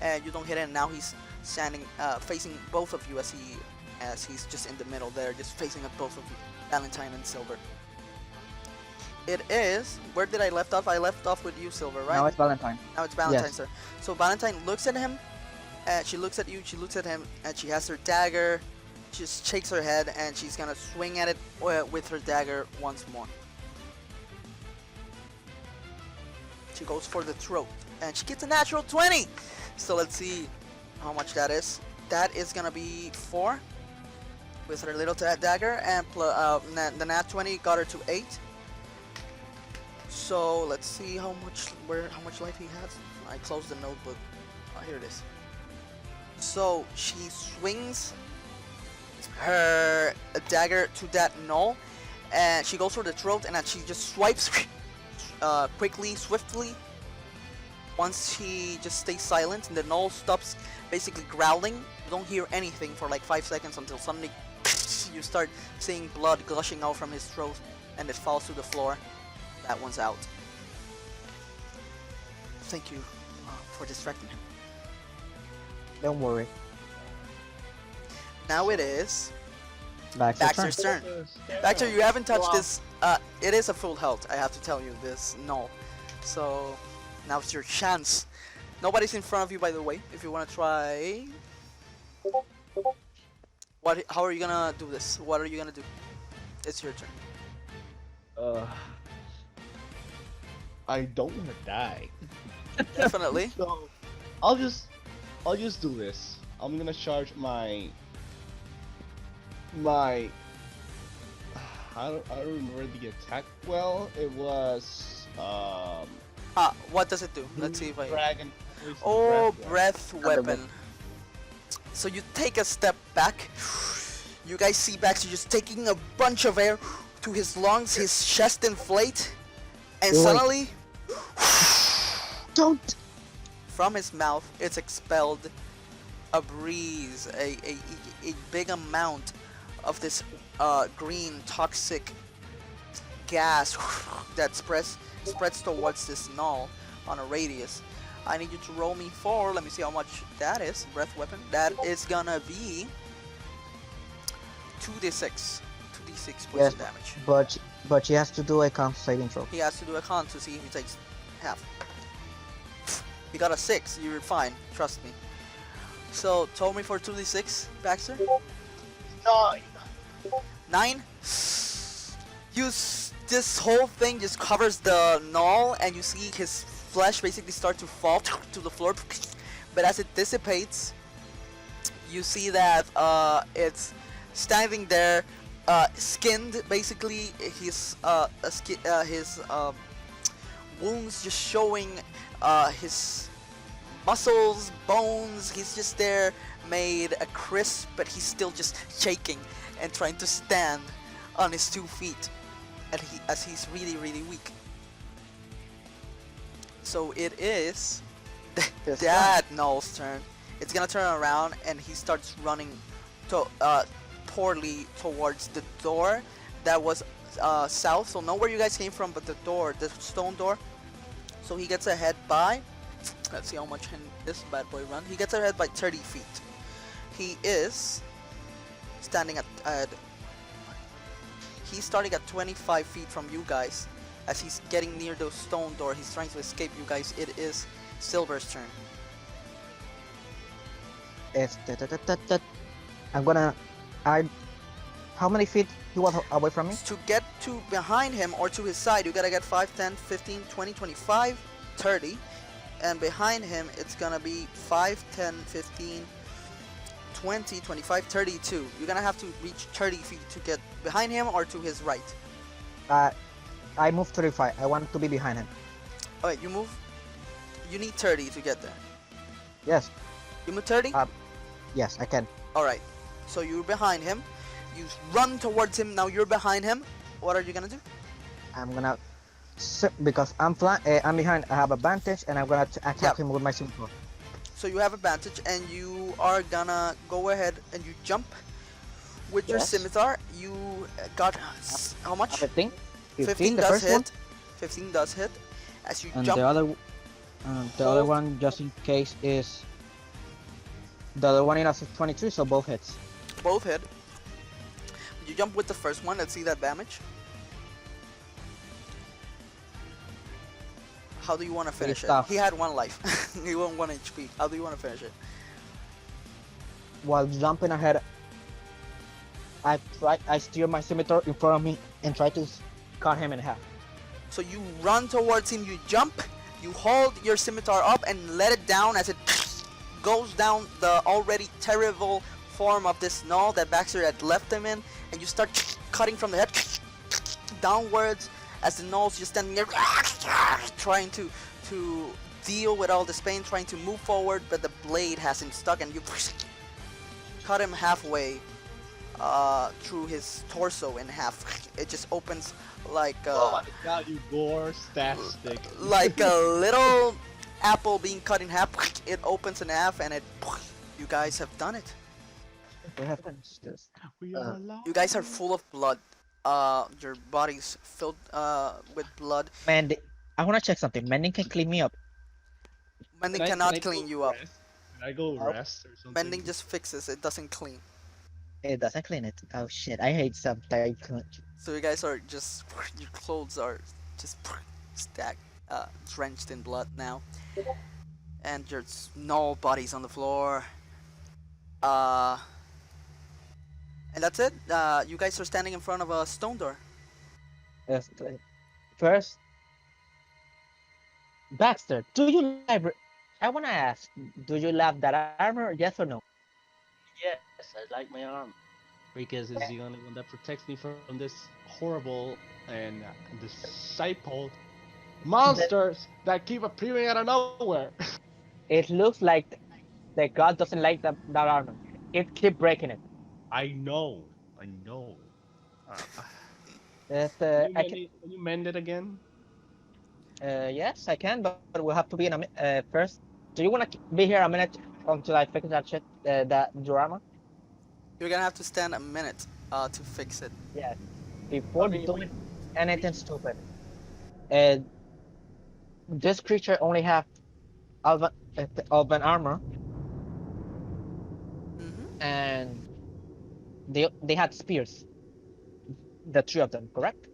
and you don't hit it. And now he's standing, facing both of you as he's just in the middle there, just facing at both of you, Valentine and Silver. It is. Where did I left off? I left off with you, Silver, right? Now it's Valentine. Now it's Valentine, Yes. sir. So Valentine looks at him, and she looks at you, she looks at him, and she has her dagger. She just shakes her head, and she's gonna swing at it with her dagger once more. She goes for the throat, and she gets a natural 20. So let's see how much that is. That is gonna be 4 with her little dagger, and the nat 20 got her to 8. So let's see how much life he has. I closed the notebook. Oh, here it is. So she swings her dagger to that gnoll, and she goes for the throat, and then she just swipes quickly, swiftly. Once she just stays silent, and the gnoll stops basically growling. You don't hear anything for like 5 seconds until suddenly you start seeing blood gushing out from his throat, and it falls to the floor. That one's out. Thank you for distracting him. Don't worry. Now it is Baxter's Baxter's turn. Baxter, you haven't touched this. It is a full health, I have to tell you this. No. So now it's your chance. Nobody's in front of you, by the way. If you want to try, how are you gonna do this? What are you gonna do? It's your turn. I don't want to die. Definitely. So I'll just do this. I'm gonna charge my I don't remember the attack well. It was What does it do? Let's see if I. Dragon. Poison Oh, breath. breath weapon. So you take a step back. You guys see Baxter just taking a bunch of air to his lungs, his chest inflate, and Wait. suddenly, Don't! from his mouth, it's expelled a breeze, a big amount of this green toxic gas that spreads towards this null on a radius. I need you to roll me for, let me see how much that is, breath weapon. That is gonna be 2d6 poison damage. But she has to do a con saving throw. He has to do a con to see if he takes half. He got a 6, you're fine, trust me. So, told me for 2d6, Baxter? 9. 9? This whole thing just covers the null, and you see his flesh basically start to fall to the floor. But as it dissipates, you see that it's standing there, skinned. Basically, his wounds just showing his muscles, bones. He's just there, made a crisp, but he's still just shaking and trying to stand on his 2 feet, and as he's really weak. So it is that null's turn. It's gonna turn around and he starts running poorly towards the door that was south. So not where you guys came from, but the door, the stone door. So he gets ahead by, let's see how much can this bad boy run. He gets ahead by 30 feet. He is standing at he's starting at 25 feet from you guys. As he's getting near the stone door, he's trying to escape you guys. It is Silver's turn. It's I'm gonna. How many feet he was away from me? To get to behind him or to his side, you gotta get 5, 10, 15, 20, 25, 30. And behind him, it's gonna be 5, 10, 15, 20, 25, 32. You're gonna have to reach 30 feet to get behind him or to his right. I moved 35. I want to be behind him. Alright, you move. You need 30 to get there. Yes. You move 30? Yes, I can. Alright. So you're behind him. You run towards him. Now you're behind him. What are you gonna do? I'm gonna, because I'm behind. I have advantage, and I'm gonna attack him with my scimitar. So you have advantage, and you are gonna go ahead and you jump with your scimitar. You got how much? 15. 15 the does first hit. one. 15 does hit. As you And jump. the other one, just in case, is the other one is 22, so both hits. Both hit. You jump with the first one. Let's see that damage. How do you want to finish it? Tough. He had 1 life. He won 1 HP. How do you want to finish it? While jumping ahead, I steer my scimitar in front of me and try to cut him in half. So you run towards him, you jump, you hold your scimitar up and let it down as it goes down the already terrible form of this null that Baxter had left him in, and you start cutting from the head downwards as the null's just standing there trying to deal with all this pain, trying to move forward, but the blade has him stuck, and you cut him halfway through his torso in half. It just opens like Oh my god, you gore stastic. like a little apple being cut in half. It opens in half, and you guys have done it. What happens? Just We are alive. You guys are full of blood. Your body's filled with blood. Mending. I wanna check something. Mending can clean me up. Mending Can I cannot go clean you up. rest? Can I go rest or something? Mending just fixes, it doesn't clean. It doesn't clean it. Oh shit! I hate sometimes. So you guys are just, your clothes are just stacked, drenched in blood now. And your null body's on the floor. And that's it. You guys are standing in front of a stone door. First, Baxter, do you love? I wanna ask, do you love that armor? Yes or no? Yes, I like my arm because it's the only one that protects me from this horrible and disciple Monsters that keep appearing out of nowhere. It looks like the god doesn't like that armor. It keep breaking it. I know. I know. It's, Can you I mend can, it? Can you mend it again? yes, I can, but we'll have to be in a first. Do you want to be here a minute until I fix that shit, that drama? You're gonna have to stand a minute to fix it. Yes. I Before mean, doing anything stupid. Uh, this creature only have elven armor, Mm-hmm. and they had spears. The three of them, correct?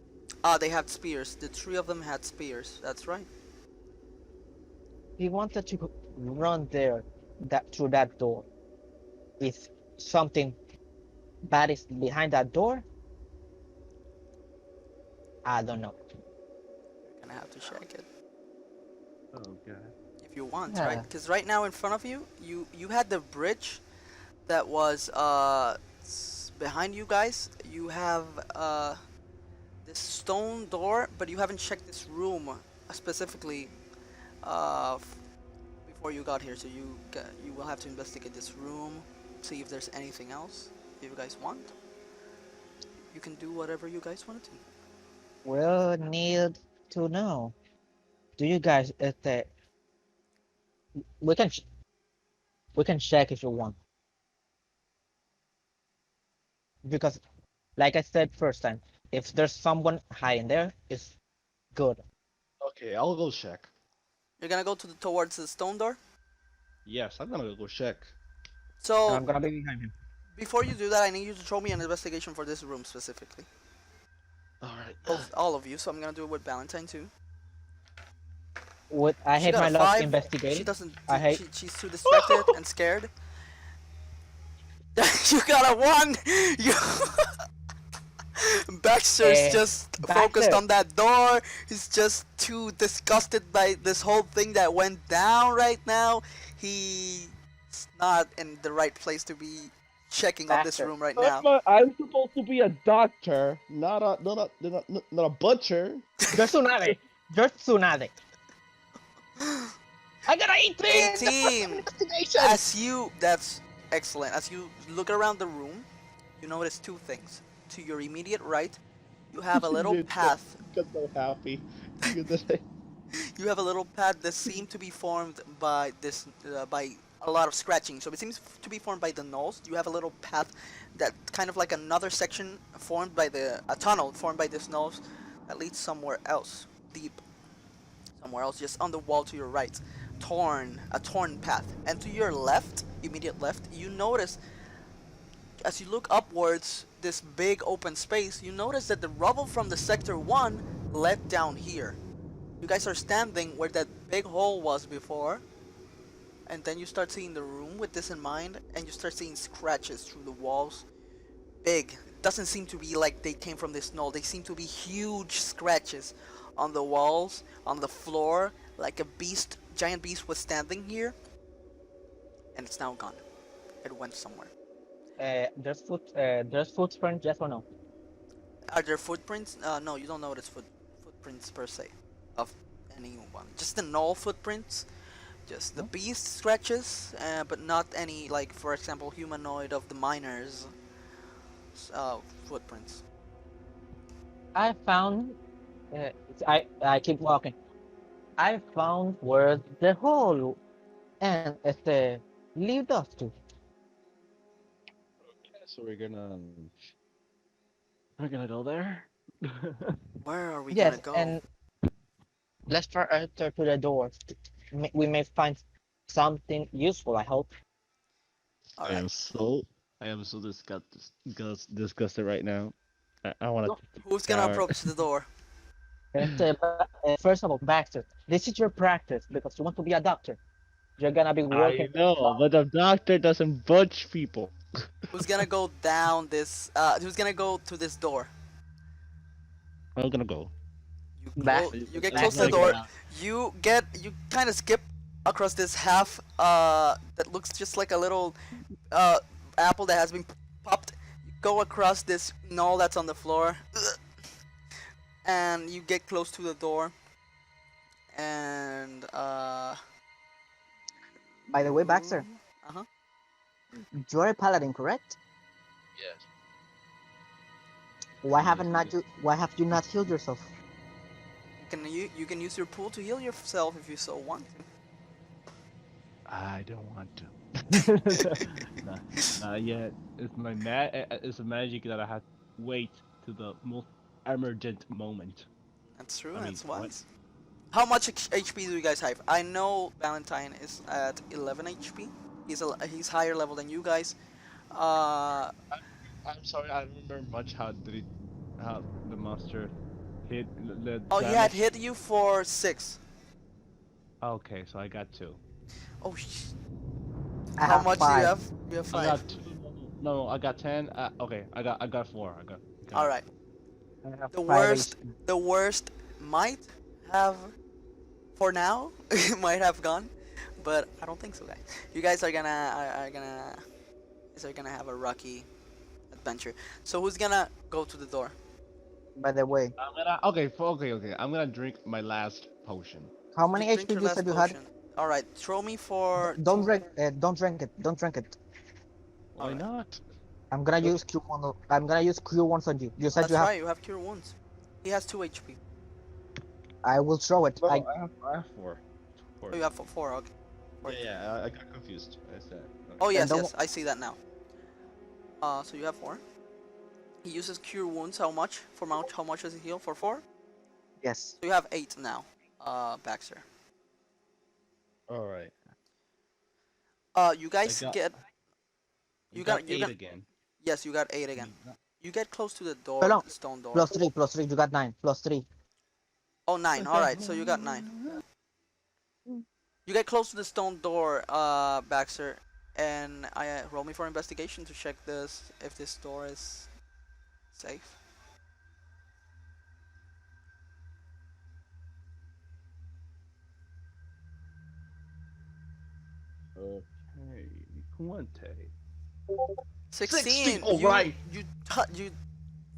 They had spears. The three of them had spears. That's right. He wanted to run there, that through that door. If something bad is behind that door, I don't know. You're gonna have to check it oh god. if you want, right? Yeah. Because right now in front of you, you had the bridge that was behind you guys. You have this stone door, but you haven't checked this room specifically before you got here. So you will have to investigate this room, see if there's anything else. If you guys want, you can do whatever you guys want to do. We'll need to know. Do you guys? We can we can check if you want, because, like I said first time, if there's someone hiding there, it's good. Okay, I'll go check. You're gonna go towards the stone door. Yes, I'm gonna go check. And So I'm gonna be behind him. before you do that, I need you to throw me an investigation for this room specifically. Alright. All of you. So I'm gonna do it with Valentine too. I She hate got my a luck 5. investigating. She doesn't. I hate. She's too distracted and scared. You got a 1. You. Baxter's just focused Baxter. on that door. He's just too disgusted by this whole thing that went down right now. He's not in the right place to be checking on this Baxter. room right now. I'm supposed to be a doctor, Not a butcher. There's tsunami. There's tsunami. I got 18. 18. Investigation. That's excellent. As you look around the room, you notice two things. To your immediate right, you have a little Dude, path. I'm so happy. You have a little path that seemed to be formed by this by a lot of scratching. So it seems to be formed by the knolls. You have a little path that kind of like another section formed by a tunnel formed by this knolls that leads somewhere else, deep. Somewhere else, just on the wall to your right. A torn path. And to your left, immediate left, you notice, as you look upwards, this big open space, you notice that the rubble from the Sector 1 led down here. You guys are standing where that big hole was before, and then you start seeing the room with this in mind, and you start seeing scratches through the walls. Big. Doesn't seem to be like they came from this knoll. They seem to be huge scratches on the walls, on the floor, like a giant beast was standing here, and it's now gone. It went somewhere. There's footprint, yes or no? Are there footprints? No, you don't notice footprints per se of anyone. Just the knoll footprints, just the beast scratches, but not any, like, for example, humanoid of the miners footprints. I found. I keep walking. I found where the hole and lead us to. So we're gonna go there. Where are we Yes, gonna go? and let's try enter to the door. We may find something useful, I hope. All I right. am so disgusted right now. I want to. Who's gonna approach the door? First of all, Baxter, this is your practice because you want to be a doctor. You're gonna be working. I know, but the doctor doesn't budge people. Who's gonna go down this? Who's gonna go to this door? I'm gonna go. You get Back- close to the back- door. You kind of skip across this half that looks just like a little apple that has been popped. You go across this knoll that's on the floor, and you get close to the door. And By the way, Baxter, Uh-huh. you are a paladin, correct? Yes. Why Yes, haven't I not do. you? Why have you not healed yourself? You can use your pool to heal yourself if you so want to. I don't want to. not, not yet. It's a magic that I have to wait to the most emergent moment. That's true. I mean, That's what? wise. How much HP do you guys have? I know Valentine is at 11 HP. He's higher level than you guys. Uh, I'm sorry, I don't remember much how the monster hit the oh, he had damage. hit you for 6. Okay, so I got 2. Oh, I how have much do you 5. have? You have I 5. got 2. No, I got 10. Okay, I got 4. I All got. right. I have The 5 worst, HP. the worst might have, for now, might have gone, but I don't think so, guys. You guys are gonna have a rocky adventure. So who's gonna go to the door? By the way, Okay. I'm gonna drink my last potion. how many Just drink HP your you last said you had? potion. All right, throw me for Don't two. drink. Don't drink it. Don't drink it. All Why right. not? I'm gonna use Q1. I'm gonna use Q1 on you. You said That's you have. right. You have cure wounds. He has 2 HP. I will throw it. No, I. I have 4. Oh, you have 4. Okay. Yeah, yeah, I got confused. I said. Oh And yes, don't. yes. I see that now. So you have 4. He uses cure wounds. How much? For how much does he heal? For 4. Yes. So you have 8 now. Baxter. All right. You guys got- get. You got. You 8 got. again. Yes, you got 8 again. You get close to the door, Hold on. the stone door. Plus 3. Plus 3. You got 9. Plus 3. Oh, 9. All right. So you got 9. You get close to the stone door, Baxter, and I roll me for investigation to check this if this door is safe. Okay. Quante. 16. All right. You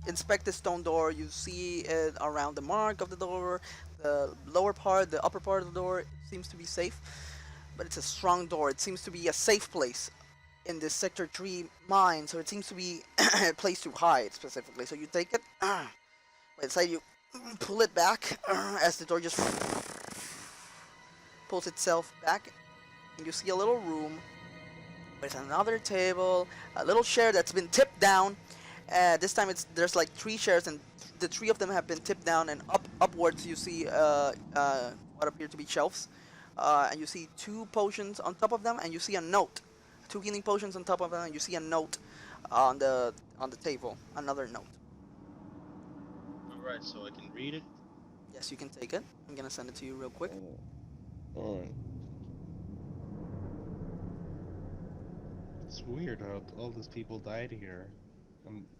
inspect the stone door. You see it around the mark of the door. The lower part, the upper part of the door seems to be safe, but it's a strong door. It seems to be a safe place in this Sector 3 mine, so it seems to be a place to hide specifically. So you take it, let's say you pull it back as the door just pulls itself back, and you see a little room with another table, a little chair that's been tipped down. This time there's like 3 chairs, and the 3 of them have been tipped down, and upwards you see what appear to be shelves, and you see 2 potions on top of them, and you see a note. 2 healing potions on top of them, and you see a note on the table. Another note. All right, so I can read it. Yes, you can take it. I'm gonna send it to you real quick. All right. It's weird how all these people died here.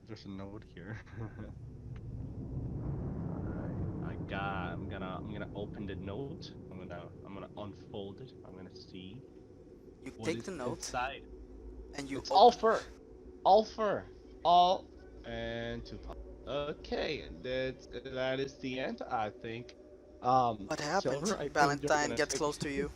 There's a note here. I'm gonna open the note. I'm gonna unfold it. I'm gonna see. You What take is the note, inside. and you It's open. all and 2 pop. Okay, that is the end. I think. What happened? Silver, I think they're Valentine gonna gets take- close to you.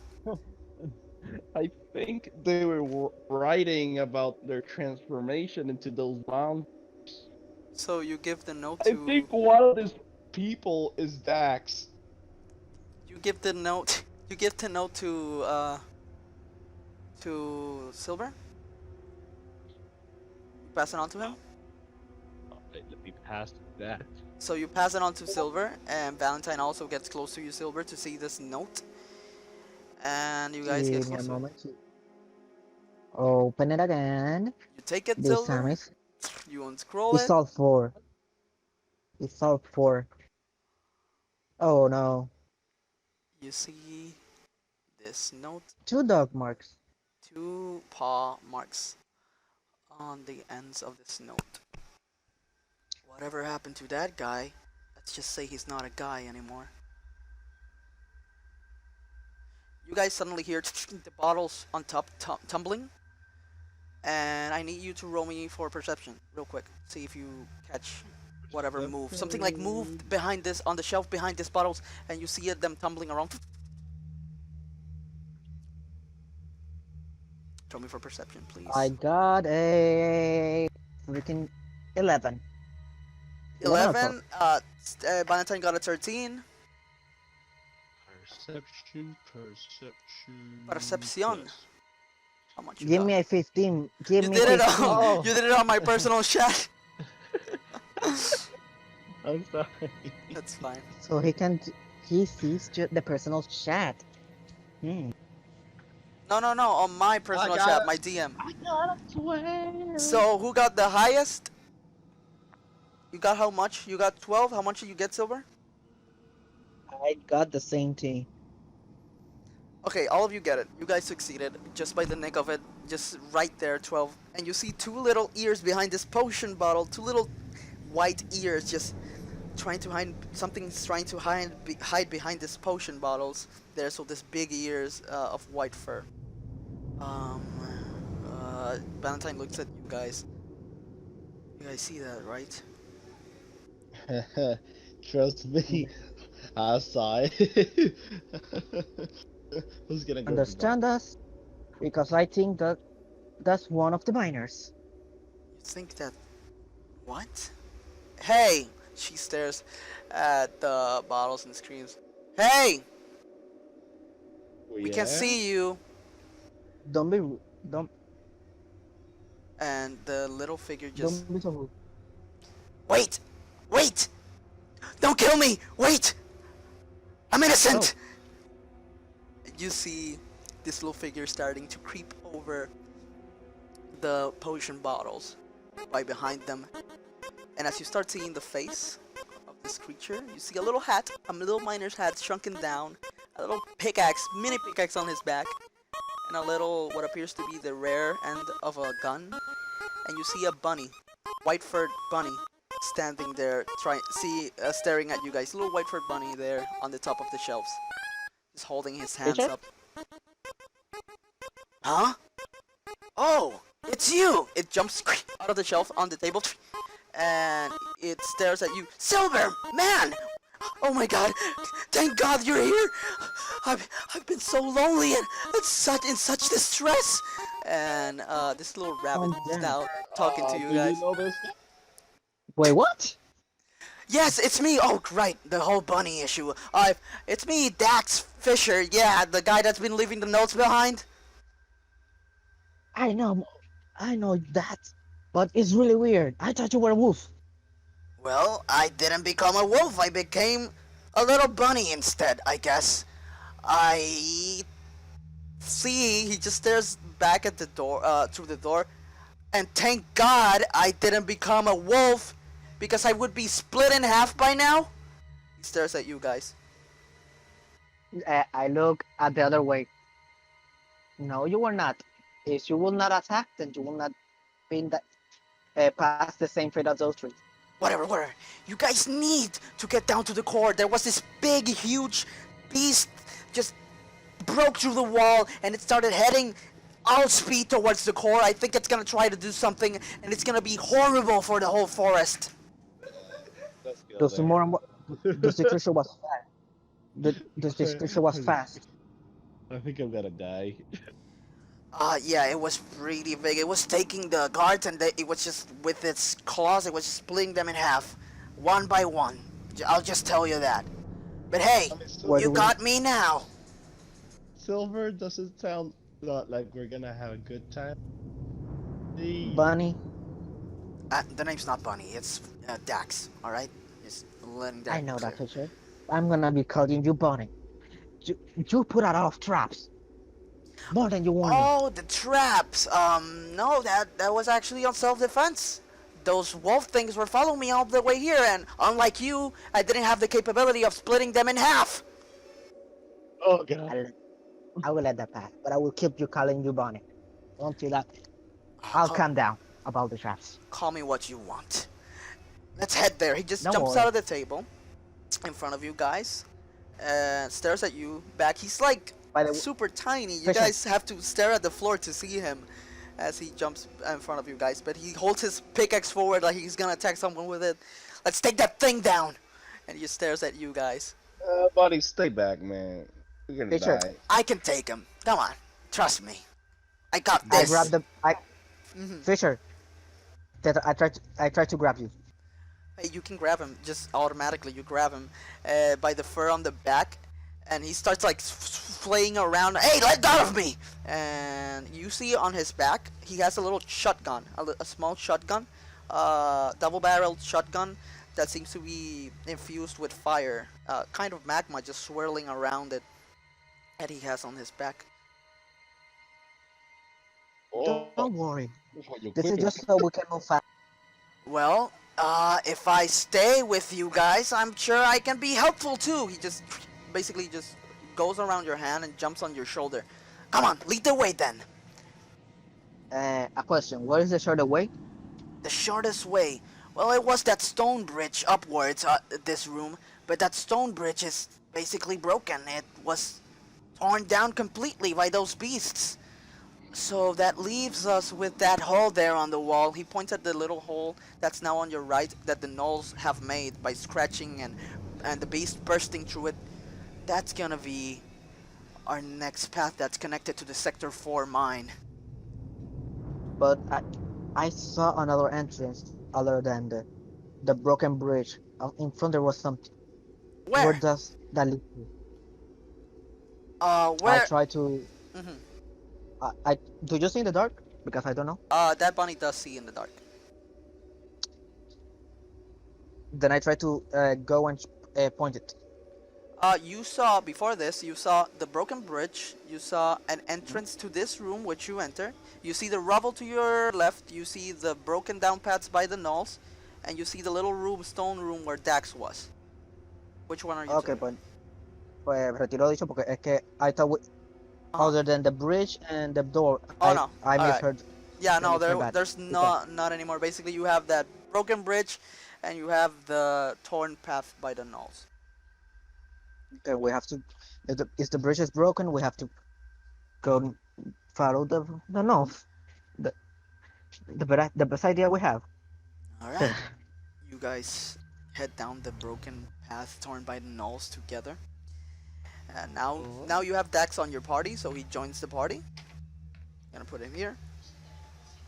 I think they were writing about their transformation into those monsters. So you give the note I to. think one of these people is Dax. You give the note. You give the note to Silver. You pass it on to him. Let me pass that. So you pass it on to Silver, and Valentine also gets close to you, Silver, to see this note. And you guys get Give me a close. moment to open it again. You take it, This time Silver. it's You unscroll it. all 4. It's all 4. Oh no. You see this note. 2 dog marks. 2 paw marks on the ends of this note. Whatever happened to that guy? Let's just say he's not a guy anymore. You guys suddenly hear the bottles on top tumbling, and I need you to roll me for perception real quick. See if you catch whatever move. Something like moved behind this, on the shelf behind these bottles, and you see them tumbling around. Throw me for perception, please. I got a freaking 11. 11. Valentine got a 13. Perception. Percepción. Yes. How much you Give got? me a 15. Give You me did it 15. on. Oh. You did it on my personal chat. I'm sorry. That's fine. So he sees the personal chat. Hmm. No. On my personal got chat, it. my DM. I got a 12. So who got the highest? You got how much? You got 12. How much did you get, Silver? I got the same thing. Okay, all of you get it. You guys succeeded just by the nick of it. Just right there, 12. And you see two little ears behind this potion bottle. Two little white ears just trying to hide. Something's trying to hide behind these potion bottles. There, so this big ears of white fur. Valentine looks at you guys. You guys see that, right? Trust me, I saw it. Who's gonna go? Understand us? Because I think that's one of the miners. You think that... What? Hey! She stares at the bottles and screams. Hey! We can see you! Don't And the little figure just... be so rude. Wait! Wait! Don't kill me! Wait! I'm innocent! You see this little figure starting to creep over the potion bottles right behind them. And as you start seeing the face of this creature, you see a little hat, a little miner's hat shrunken down, a little pickaxe, mini pickaxe on his back, and a little, what appears to be the rear end of a gun. And you see a bunny, white furred bunny, standing there, staring at you guys. Little white furred bunny there on the top of the shelves, just holding his hands Richard? up. Huh? Oh, it's you! It jumps out of the shelf on the table, and it stares at you. Silver, man! Oh my God! Thank God you're here! I've been so lonely and in such distress. And this little rabbit is damn. now talking to you guys. You know this? Wait, what? Yes, it's me. Oh, right, the whole bunny issue. It's me, Dax Fisher. Yeah, the guy that's been leaving the notes behind. I know that, but it's really weird. I thought you were a wolf. Well, I didn't become a wolf. I became a little bunny instead, I guess. I see. He just stares back at the door, through the door, and thank God I didn't become a wolf, because I would be split in half by now. He stares at you guys. I look at the other way. No, you were not. If you will not attack, then you will not be pass the same fate as those three. Whatever. You guys need to get down to the core. There was this big, huge beast just broke through the wall, and it started heading all speed towards the core. I think it's gonna try to do something, and it's gonna be horrible for the whole forest. Let's go The there. more the creature was fast. The creature was fast. I think I'm gonna die. Yeah, it was really big. It was taking the guards, and it was just, with its claws, it was just splitting them in half, one by one. I'll just tell you that. But hey, Where you do we- got me now. Silver doesn't sound like we're gonna have a good time. The Bunny. The name's not Bunny, it's Dax, alright? Just letting that I know clear. that creature. I'm gonna be calling you Bunny. You put out of traps. More than you wanted. Oh, the traps. No, that was actually on self-defense. Those wolf things were following me all the way here, and unlike you, I didn't have the capability of splitting them in half. Oh god. I will let that pass, but I will keep you calling you Bunny. Until that, I'll calm down about the traps. Call me what you want. Let's head there. He just Don't jumps worry. out of the table in front of you guys and stares at you back. He's like By the way, super tiny. You Fisher. guys have to stare at the floor to see him as he jumps in front of you guys. But he holds his pickaxe forward like he's gonna attack someone with it. Let's take that thing down. And he just stares at you guys. Buddy, stay back, man. We're gonna Fisher. die. I can take him. Come on. Trust me. I got I this. grab the Mhm. Fisher. That I try to grab you. Hey, you can grab him just automatically. You grab him by the fur on the back, and he starts like flaying around. Hey, let go of me! And you see on his back, he has a little shotgun, a small shotgun, double-barreled shotgun that seems to be infused with fire, kind of magma just swirling around it, that he has on his back. Oh, Don't worry. why you This is equip it? just so we can move fast. Well, if I stay with you guys, I'm sure I can be helpful too. He just basically just goes around your hand and jumps on your shoulder. Come on, lead the way then. A question. What is the shorter way? The shortest way. Well, it was that stone bridge upwards this room, but that stone bridge is basically broken. It was torn down completely by those beasts. So that leaves us with that hole there on the wall. He points at the little hole that's now on your right that the gnolls have made by scratching and the beast bursting through it. That's gonna be our next path that's connected to the Sector 4 mine. But I saw another entrance other than the broken bridge. In front there was something. Where Where? does that lead to? I Where? try to. Hmm. I do you see in the dark? Because I don't know. That bunny does see in the dark. Then I try to go and point it. You saw, before this, you saw the broken bridge, you saw an entrance to this room which you enter, you see the rubble to your left, you see the broken down paths by the gnolls, and you see the little room, stone room where Dax was. Which one are you Okay, to? pues retiro dicho porque es que I thought Uh-huh. other than the bridge and the door, Oh no, I alright. misheard. Yeah, I no, misheard that. there's Okay. not anymore. Basically, you have that broken bridge, and you have the torn path by the gnolls. Okay, we have to. If the bridge is broken, we have to go follow the north. The the best idea we have. Alright. You guys head down the broken path torn by the gnolls together. And now you have Dax on your party, so he joins the party. Gonna put him here.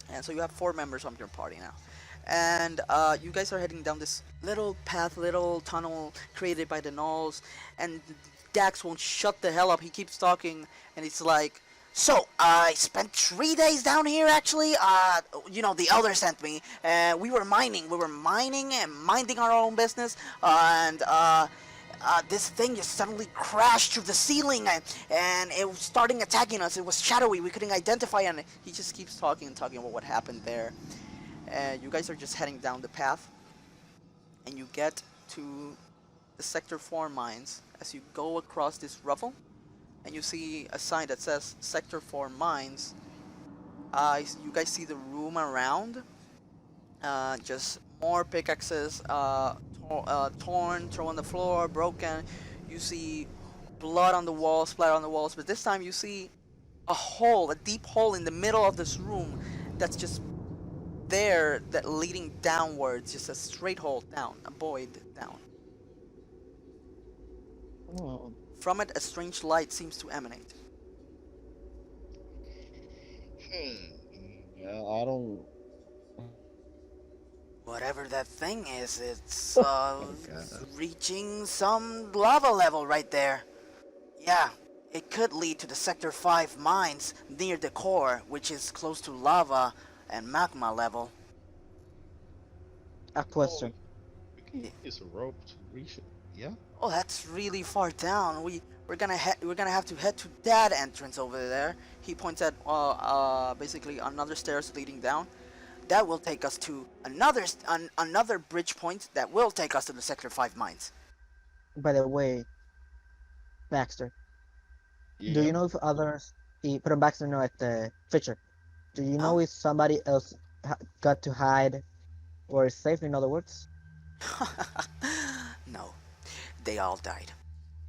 And so you have 4 members of your party now. And you guys are heading down this little path, little tunnel created by the gnolls. And Dax won't shut the hell up. He keeps talking, and it's like, so I spent 3 days down here actually. The elder sent me. We were mining and minding our own business. And this thing just suddenly crashed through the ceiling, and it was starting attacking us. It was shadowy. We couldn't identify, and he just keeps talking and talking about what happened there. You guys are just heading down the path, and you get to the Sector 4 mines. As you go across this rubble, and you see a sign that says Sector 4 mines. You guys see the room around. Just more pickaxes, torn, thrown on the floor, broken. You see blood on the walls, splatter on the walls, but this time you see a hole, a deep hole in the middle of this room that's just there, that leading downwards, just a straight hole down, a void down. Oh, From it, a strange light seems to emanate. Yeah, I don't. Whatever that thing is, it's Oh god. reaching some lava level right there. Yeah, it could lead to the Sector 5 mines near the core, which is close to lava and magma level. a Oh, question. we can use a rope to reach it. Yeah. Oh, that's really far down. We're gonna have to head to that entrance over there. He points at basically another stairs leading down. That will take us to another bridge point that will take us to the Sector 5 mines. By the way, Baxter, do Yeah. you know if others? Pero Baxter no, Fisher. Do you Huh? know if somebody else got to hide or is safe? In other words. No, they all died.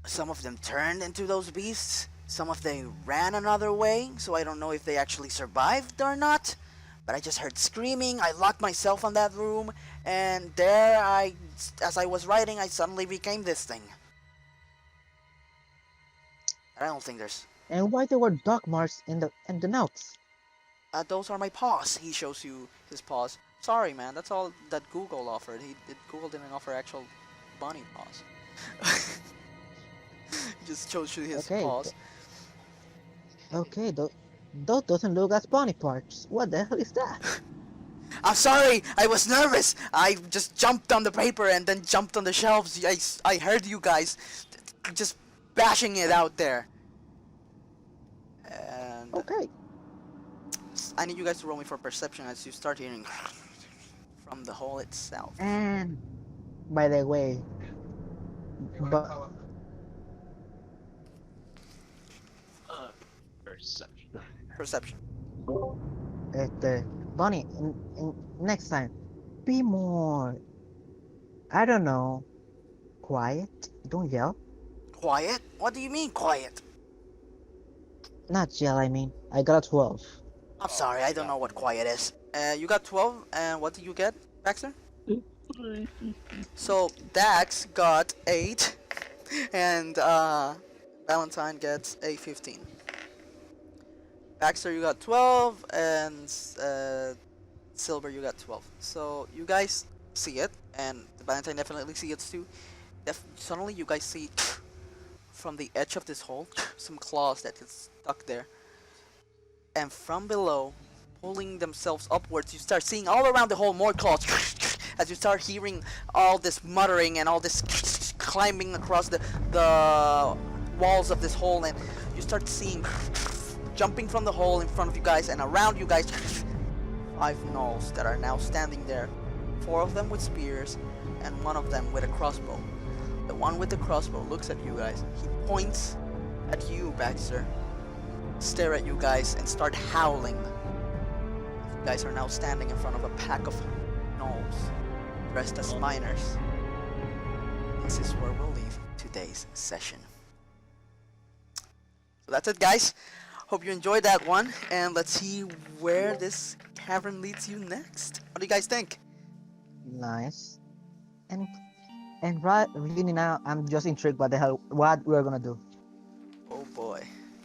Some of them turned into those beasts. Some of them ran another way, so I don't know if they actually survived or not. But I just heard screaming. I locked myself in that room, and there as I was writing, I suddenly became this thing. I don't think there's. And why there were dog marks in the notes? those are my paws. He shows you his paws. Sorry, man, that's all that Google offered. Google didn't offer actual bunny paws. He just shows you his Okay. paws. Okay, those doesn't look as bunny parts. What the hell is that? I'm sorry, I was nervous. I just jumped on the paper and then jumped on the shelves. I heard you guys just bashing it out there. And Okay. I need you guys to roll me for perception as you start hearing from the hole itself. And by the way, but Perception. Perception. Bunny, next time, be more, I don't know, quiet. Don't yell. Quiet? What do you mean quiet? Not yell. I mean, I got a 12. I'm sorry, I don't know what quiet is. You got 12, and what did you get, Baxter? So Dax got 8, and Valentine gets a 15. Baxter, you got 12, and Silver, you got 12. So you guys see it, and Valentine definitely see it too. Suddenly you guys see from the edge of this hole some claws that get stuck there. And from below, pulling themselves upwards, you start seeing all around the hole more claws. As you start hearing all this muttering and all this climbing across the walls of this hole, and you start seeing jumping from the hole in front of you guys and around you guys 5 gnolls that are now standing there. 4 of them with spears and 1 of them with a crossbow. The one with the crossbow looks at you guys. He points at you, Baxter. Stare at you guys and start howling. You guys are now standing in front of a pack of gnolls dressed as miners. This is where we'll leave today's session. So that's it, guys. Hope you enjoyed that one, and let's see where this cavern leads you next. What do you guys think? Nice. And right really now, I'm just intrigued by the hell what we're gonna do. Oh boy,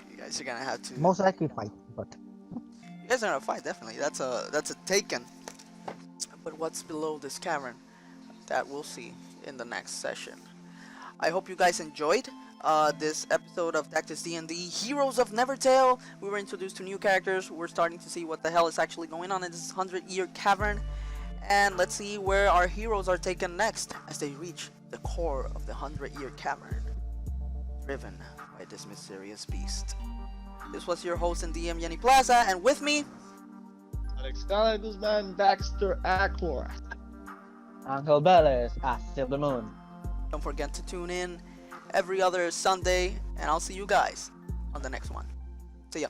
you guys are gonna have to. Most likely fight, but You guys are gonna fight, definitely. That's a taken. But what's below this cavern? That we'll see in the next session. I hope you guys enjoyed this episode of Dakthus D&D Heroes of Nevertale. We were introduced to new characters. We're starting to see what the hell is actually going on in this 100-year cavern. And let's see where our heroes are taken next as they reach the core of the 100-year cavern, driven by this mysterious beast. This was your host and DM, Gianni Plaza, and with me, Alexander Guzman, Baxter, Achor. Uncle Velez, Silver Moon. don't forget to tune in every other Sunday, and I'll see you guys on the next one. See ya.